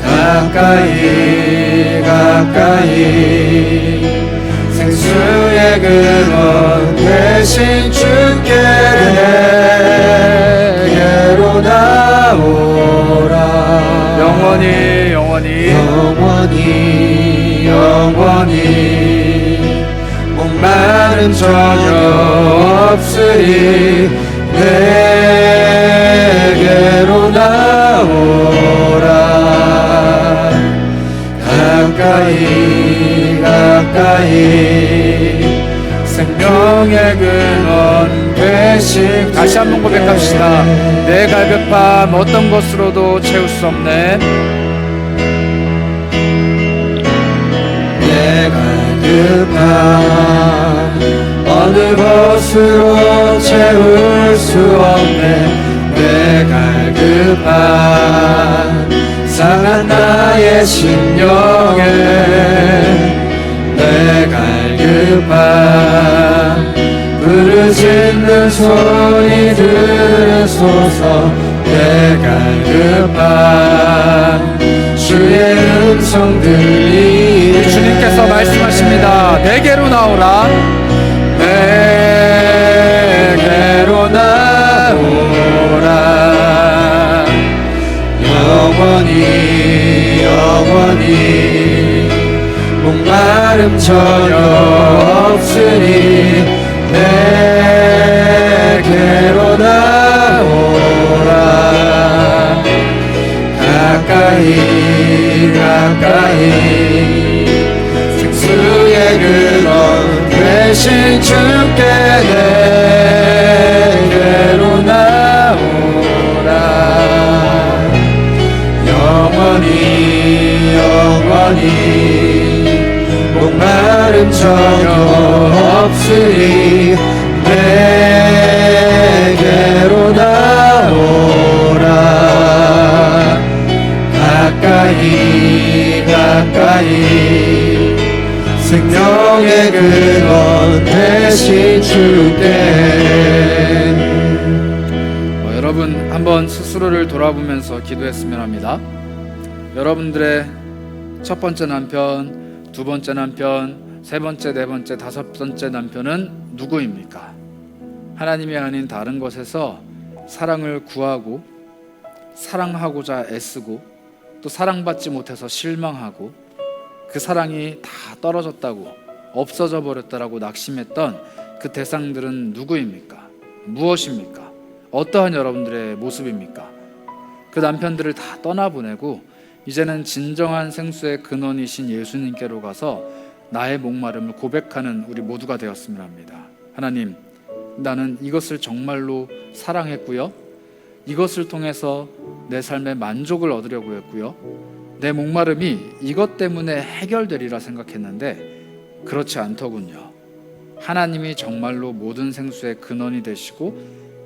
가까이 가까이 생수의 근원 되신 주께. 내게로 나오라. 영원히 영원히 영원히 영원히 목마름 전혀 없으리. 내게로 나오라. 가까이 가까이 생명의 근원 되신. 다시 한번 고백합시다. 내 갈급함 어떤 것으로도 채울 수 없네. 내 갈급함 어느 것으로 채울 수 없네. 내 갈급함 상한 나의 심령에. 내 갈급함 부르짖는 소리 들으소서. 내 갈급함 주의 음성 들리. 주님께서 말씀하십니다. 내게로 나오라. 내게로 나오라. 영원히 영원히 목마름 전혀 없으니. 내게로 나오라. 가까이 가까이 생수의 근원 되신 주께. 내게로 나오라. 영원히 영원히 들은 전혀 없으니 내게로 나오라. 가까이 가까이 생명의 근원 되신 주께. 여러분 한번 스스로를 돌아보면서 기도했으면 합니다. 여러분들의 첫 번째 남편, 두 번째 남편, 세 번째, 네 번째, 다섯 번째 남편은 누구입니까? 하나님이 아닌 다른 것에서 사랑을 구하고 사랑하고자 애쓰고 또 사랑받지 못해서 실망하고 그 사랑이 다 떨어졌다고 없어져 버렸다라고 낙심했던 그 대상들은 누구입니까? 무엇입니까? 어떠한 여러분들의 모습입니까? 그 남편들을 다 떠나보내고 이제는 진정한 생수의 근원이신 예수님께로 가서 나의 목마름을 고백하는 우리 모두가 되었으면 합니다. 하나님, 나는 이것을 정말로 사랑했고요, 이것을 통해서 내 삶의 만족을 얻으려고 했고요, 내 목마름이 이것 때문에 해결되리라 생각했는데 그렇지 않더군요. 하나님이 정말로 모든 생수의 근원이 되시고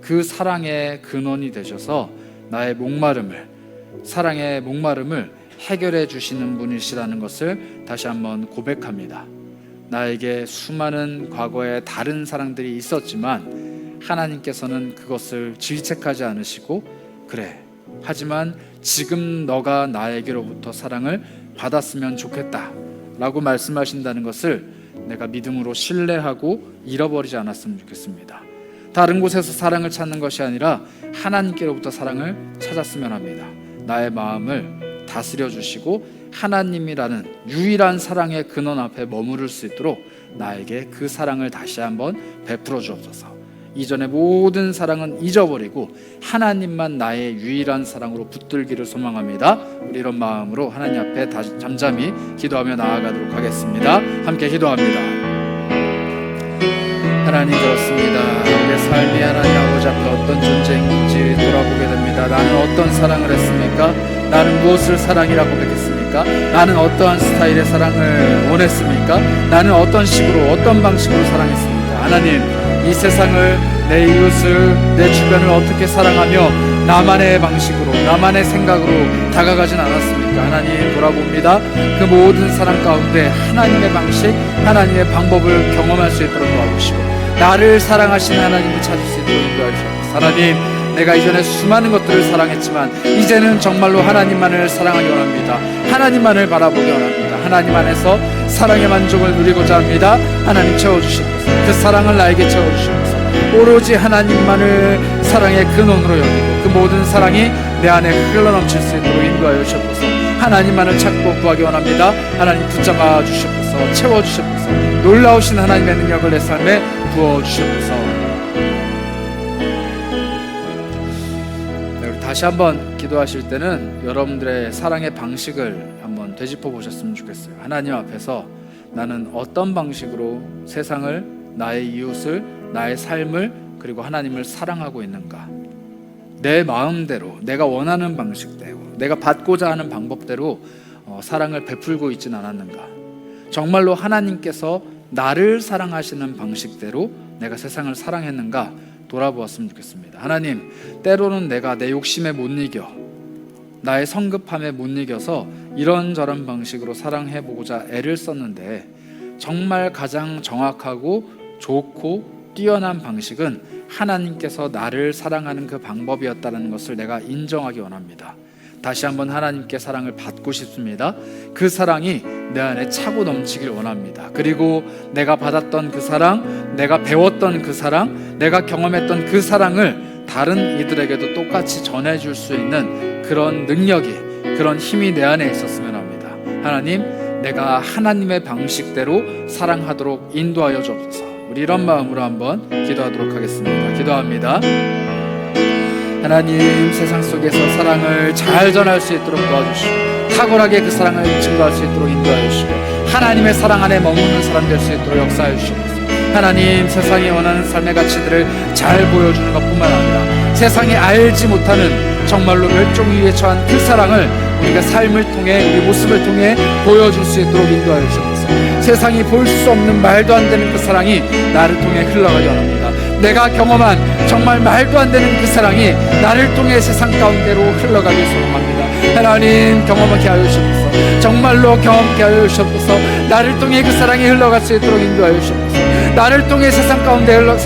그 사랑의 근원이 되셔서 나의 목마름을, 사랑의 목마름을 해결해 주시는 분이시라는 것을 다시 한번 고백합니다. 나에게 수많은 과거의 다른 사랑들이 있었지만 하나님께서는 그것을 질책하지 않으시고, 그래, 하지만 지금 너가 나에게로부터 사랑을 받았으면 좋겠다 라고 말씀하신다는 것을 내가 믿음으로 신뢰하고 잃어버리지 않았으면 좋겠습니다. 다른 곳에서 사랑을 찾는 것이 아니라 하나님께로부터 사랑을 찾았으면 합니다. 나의 마음을 다스려 주시고 하나님이라는 유일한 사랑의 근원 앞에 머무를 수 있도록 나에게 그 사랑을 다시 한번 베풀어 주옵소서. 이전의 모든 사랑은 잊어버리고 하나님만 나의 유일한 사랑으로 붙들기를 소망합니다. 우리 이런 마음으로 하나님 앞에 다시 잠잠히 기도하며 나아가도록 하겠습니다. 함께 기도합니다. 하나님, 그렇습니다. 우리의 삶이 하나님 아버지 앞에 어떤 존재인지 돌아보게 됩니다. 나는 어떤 사랑을 했습니까? 나는 무엇을 사랑이라고 고백했습니까? 나는 어떠한 스타일의 사랑을 원했습니까? 나는 어떤 식으로, 어떤 방식으로 사랑했습니까? 하나님, 이 세상을, 내 이웃을, 내 주변을 어떻게 사랑하며 나만의 방식으로, 나만의 생각으로 다가가진 않았습니까? 하나님, 돌아봅니다. 그 모든 사랑 가운데 하나님의 방식, 하나님의 방법을 경험할 수 있도록 도와주시고 나를 사랑하시는 하나님을 찾을 수 있도록 인도해 주옵소서. 하나님, 내가 이전에 수많은 것들을 사랑했지만 이제는 정말로 하나님만을 사랑하기 원합니다. 하나님만을 바라보기 원합니다. 하나님 안에서 사랑의 만족을 누리고자 합니다. 하나님, 채워주시옵소서. 그 사랑을 나에게 채워주시옵소서. 오로지 하나님만을 사랑의 근원으로 여기고 그 모든 사랑이 내 안에 흘러넘칠 수 있도록 인도하여 주시옵소서. 하나님만을 찾고 구하기 원합니다. 하나님, 붙잡아 주시옵소서. 채워주시옵소서. 놀라우신 하나님의 능력을 내 삶에 부어주시옵소서. 다시 한번 기도하실 때는 여러분들의 사랑의 방식을 한번 되짚어 보셨으면 좋겠어요. 하나님 앞에서 나는 어떤 방식으로 세상을, 나의 이웃을, 나의 삶을, 그리고 하나님을 사랑하고 있는가? 내 마음대로, 내가 원하는 방식대로, 내가 받고자 하는 방법대로 사랑을 베풀고 있지는 않았는가? 정말로 하나님께서 나를 사랑하시는 방식대로 내가 세상을 사랑했는가? 돌아보았으면 좋겠습니다. 하나님, 때로는 내가 내 욕심에 못 이겨, 나의 성급함에 못 이겨서 이런저런 방식으로 사랑해보고자 애를 썼는데 정말 가장 정확하고 좋고 뛰어난 방식은 하나님께서 나를 사랑하는 그 방법이었다는 것을 내가 인정하기 원합니다. 다시 한번 하나님께 사랑을 받고 싶습니다. 그 사랑이 내 안에 차고 넘치길 원합니다. 그리고 내가 받았던 그 사랑, 내가 배웠던 그 사랑, 내가 경험했던 그 사랑을 다른 이들에게도 똑같이 전해줄 수 있는 그런 능력이, 그런 힘이 내 안에 있었으면 합니다. 하나님, 내가 하나님의 방식대로 사랑하도록 인도하여 주옵소서. 우리 이런 마음으로 한번 기도하도록 하겠습니다. 기도합니다. 하나님, 세상 속에서 사랑을 잘 전할 수 있도록 도와주시고 탁월하게 그 사랑을 증거할 수 있도록 인도하여 주시고 하나님의 사랑 안에 머무는 사람 될 수 있도록 역사해 주시옵소서. 하나님, 세상이 원하는 삶의 가치들을 잘 보여주는 것뿐만 아니라 세상이 알지 못하는 정말로 멸종 위기에 처한 그 사랑을 우리가 삶을 통해, 우리 모습을 통해 보여줄 수 있도록 인도하여 주옵소서. 세상이 볼 수 없는 말도 안 되는 그 사랑이 나를 통해 흘러가기 원합니다. 내가 경험한 정말 말도 안 되는 그 사랑이 나를 통해 세상 가운데로 흘러가길 소망합니다. 하나님, 경험하게 하여 주옵소서. 정말로 경험하게 하여 주옵소서. 나를 통해 그 사랑이 흘러갈 수 있도록 인도하여 주옵소서. 나를 통해 세상 가운데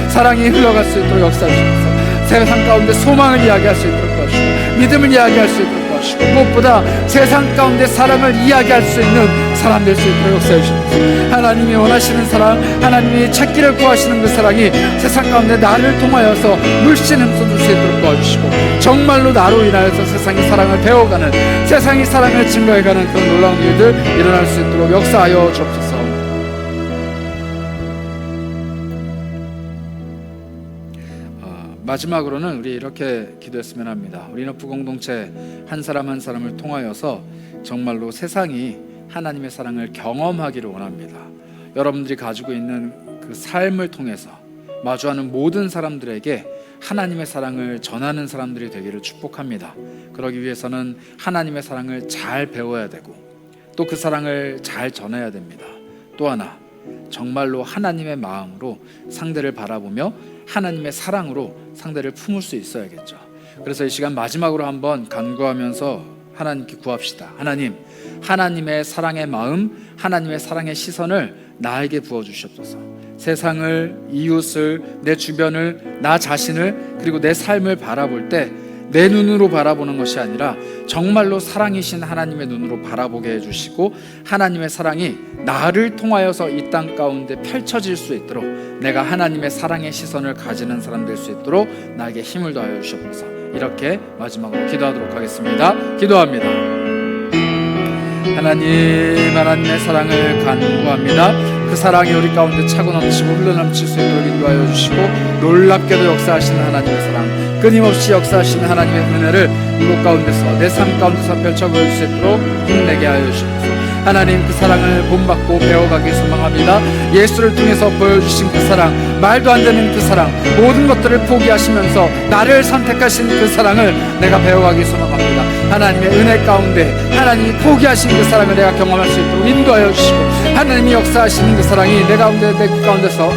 사랑이 흘러갈 수 있도록 역사해 주옵소서. 세상 가운데 소망을 이야기할 수 있도록 도와주시고, 믿음을 이야기할 수 있도록 도와주시고, 무엇보다 세상 가운데 사랑을 이야기할 수 있는 사람 될 수 있도록 역사해 주옵소서. 하나님이 원하시는 사랑, 하나님이 찾기를 구하시는 그 사랑이 세상 가운데 나를 통하여서 물씬 흠솟을 수 있도록 도와주시고, 정말로 나로 인하여서 세상이 사랑을 배워가는, 세상이 사랑을 증거해가는 그런 놀라운 일들 일어날 수 있도록 역사하여 주옵소서. 마지막으로는 우리 이렇게 기도했으면 합니다. 우리 너프 공동체 한 사람 한 사람을 통하여서 정말로 세상이 하나님의 사랑을 경험하기를 원합니다. 여러분들이 가지고 있는 그 삶을 통해서 마주하는 모든 사람들에게 하나님의 사랑을 전하는 사람들이 되기를 축복합니다. 그러기 위해서는 하나님의 사랑을 잘 배워야 되고, 또 그 사랑을 잘 전해야 됩니다. 또 하나, 정말로 하나님의 마음으로 상대를 바라보며 하나님의 사랑으로 상대를 품을 수 있어야겠죠. 그래서 이 시간 마지막으로 한번 간구하면서 하나님께 구합시다. 하나님, 하나님의 사랑의 마음, 하나님의 사랑의 시선을 나에게 부어주시옵소서. 세상을, 이웃을, 내 주변을, 나 자신을, 그리고 내 삶을 바라볼 때 내 눈으로 바라보는 것이 아니라 정말로 사랑이신 하나님의 눈으로 바라보게 해주시고, 하나님의 사랑이 나를 통하여서 이 땅 가운데 펼쳐질 수 있도록 내가 하나님의 사랑의 시선을 가지는 사람 될 수 있도록 나에게 힘을 더하여 주시옵소서. 이렇게 마지막으로 기도하도록 하겠습니다. 기도합니다. 하나님, 하나님의 사랑을 간구합니다. 그 사랑이 우리 가운데 차고 넘치고 흘러넘칠 수 있도록 인도하여 주시고, 놀랍게도 역사하시는 하나님의 사랑, 끊임없이 역사하시는 하나님의 은혜를 이곳 가운데서, 내 삶 가운데서 펼쳐 보여줄 수 있도록 힘내게 하여 주시옵소서. 하나님, 그 사랑을 본받고 배워가길 소망합니다. 예수를 통해서 보여주신 그 사랑, 말도 안 되는 그 사랑, 모든 것들을 포기하시면서 나를 선택하신 그 사랑을 내가 배워가길 소망합니다. 하나님의 은혜 가운데 하나님이 포기하신 그 사랑을 내가 경험할 수 있도록 인도하여 주시고, 하나님이 역사하시는 그 사랑이 내 가운데서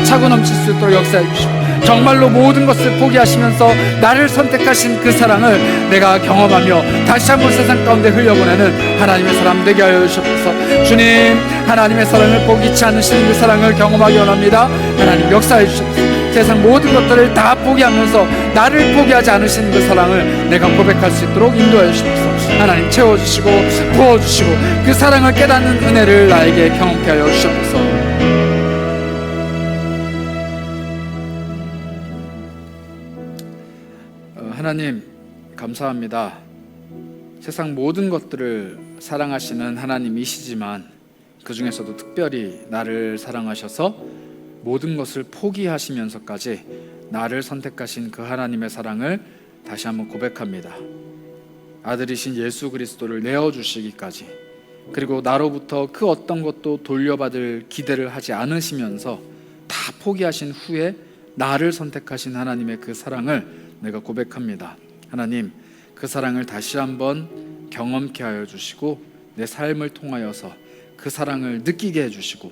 차고 넘칠 수 있도록 역사해 주시고, 정말로 모든 것을 포기하시면서 나를 선택하신 그 사랑을 내가 경험하며 다시 한번 세상 가운데 흘려보내는 하나님의 사람 되게 하여 주옵소서. 주님, 하나님의 사랑을 포기치 않으시는 그 사랑을 경험하기 원합니다. 하나님, 역사해 주옵소서. 세상 모든 것들을 다 포기하면서 나를 포기하지 않으시는 그 사랑을 내가 고백할 수 있도록 인도해 주옵소서. 하나님, 채워주시고 부어주시고 그 사랑을 깨닫는 은혜를 나에게 경험케 하여 주옵소서. 하나님, 감사합니다. 세상 모든 것들을 사랑하시는 하나님이시지만 그 중에서도 특별히 나를 사랑하셔서 모든 것을 포기하시면서까지 나를 선택하신 그 하나님의 사랑을 다시 한번 고백합니다. 아들이신 예수 그리스도를 내어주시기까지, 그리고 나로부터 그 어떤 것도 돌려받을 기대를 하지 않으시면서 다 포기하신 후에 나를 선택하신 하나님의 그 사랑을 내가 고백합니다. 하나님, 그 사랑을 다시 한번 경험케 하여 주시고, 내 삶을 통하여서 그 사랑을 느끼게 해주시고,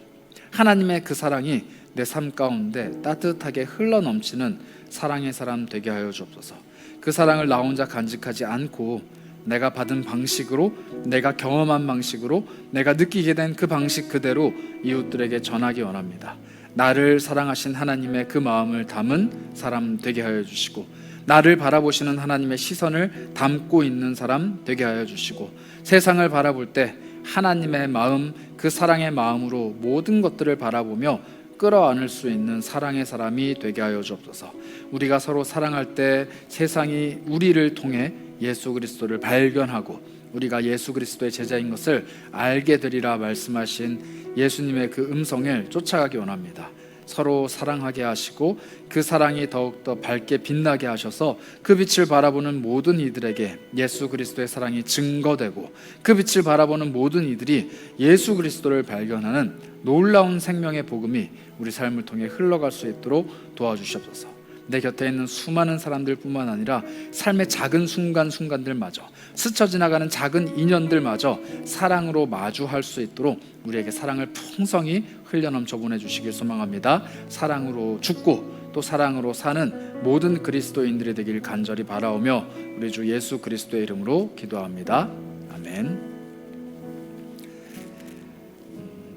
하나님의 그 사랑이 내 삶 가운데 따뜻하게 흘러넘치는 사랑의 사람 되게 하여 주옵소서. 그 사랑을 나 혼자 간직하지 않고 내가 받은 방식으로, 내가 경험한 방식으로, 내가 느끼게 된 그 방식 그대로 이웃들에게 전하기 원합니다. 나를 사랑하신 하나님의 그 마음을 담은 사람 되게 하여 주시고, 나를 바라보시는 하나님의 시선을 담고 있는 사람 되게 하여 주시고, 세상을 바라볼 때 하나님의 마음, 그 사랑의 마음으로 모든 것들을 바라보며 끌어안을 수 있는 사랑의 사람이 되게 하여 주옵소서. 우리가 서로 사랑할 때 세상이 우리를 통해 예수 그리스도를 발견하고 우리가 예수 그리스도의 제자인 것을 알게 되리라 말씀하신 예수님의 그 음성을 쫓아가기 원합니다. 서로 사랑하게 하시고 그 사랑이 더욱더 밝게 빛나게 하셔서 그 빛을 바라보는 모든 이들에게 예수 그리스도의 사랑이 증거되고, 그 빛을 바라보는 모든 이들이 예수 그리스도를 발견하는 놀라운 생명의 복음이 우리 삶을 통해 흘러갈 수 있도록 도와주시옵소서. 내 곁에 있는 수많은 사람들뿐만 아니라 삶의 작은 순간순간들마저, 스쳐 지나가는 작은 인연들마저 사랑으로 마주할 수 있도록 우리에게 사랑을 풍성히 흘려넘쳐 보내주시길 소망합니다. 사랑으로 죽고 또 사랑으로 사는 모든 그리스도인들이 되길 간절히 바라오며 우리 주 예수 그리스도의 이름으로 기도합니다. 아멘.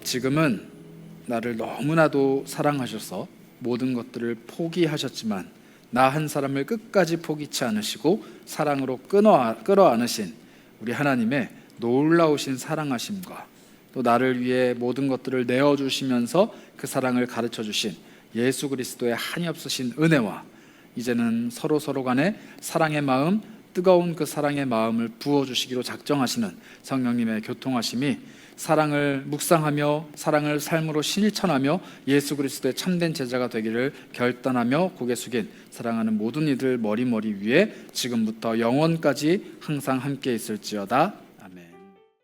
지금은 나를 너무나도 사랑하셔서 모든 것들을 포기하셨지만 나 한 사람을 끝까지 포기치 않으시고 사랑으로 끌어안으신 우리 하나님의 놀라우신 사랑하심과 또 나를 위해 모든 것들을 내어주시면서 그 사랑을 가르쳐주신 예수 그리스도의 한이 없으신 은혜와 이제는 서로 간에 사랑의 마음, 뜨거운 그 사랑의 마음을 부어주시기로 작정하시는 성령님의 교통하심이 사랑을 묵상하며 사랑을 삶으로 실천하며 예수 그리스도의 참된 제자가 되기를 결단하며 고개 숙인 사랑하는 모든 이들 머리 위에 지금부터 영원까지 항상 함께 있을지어다.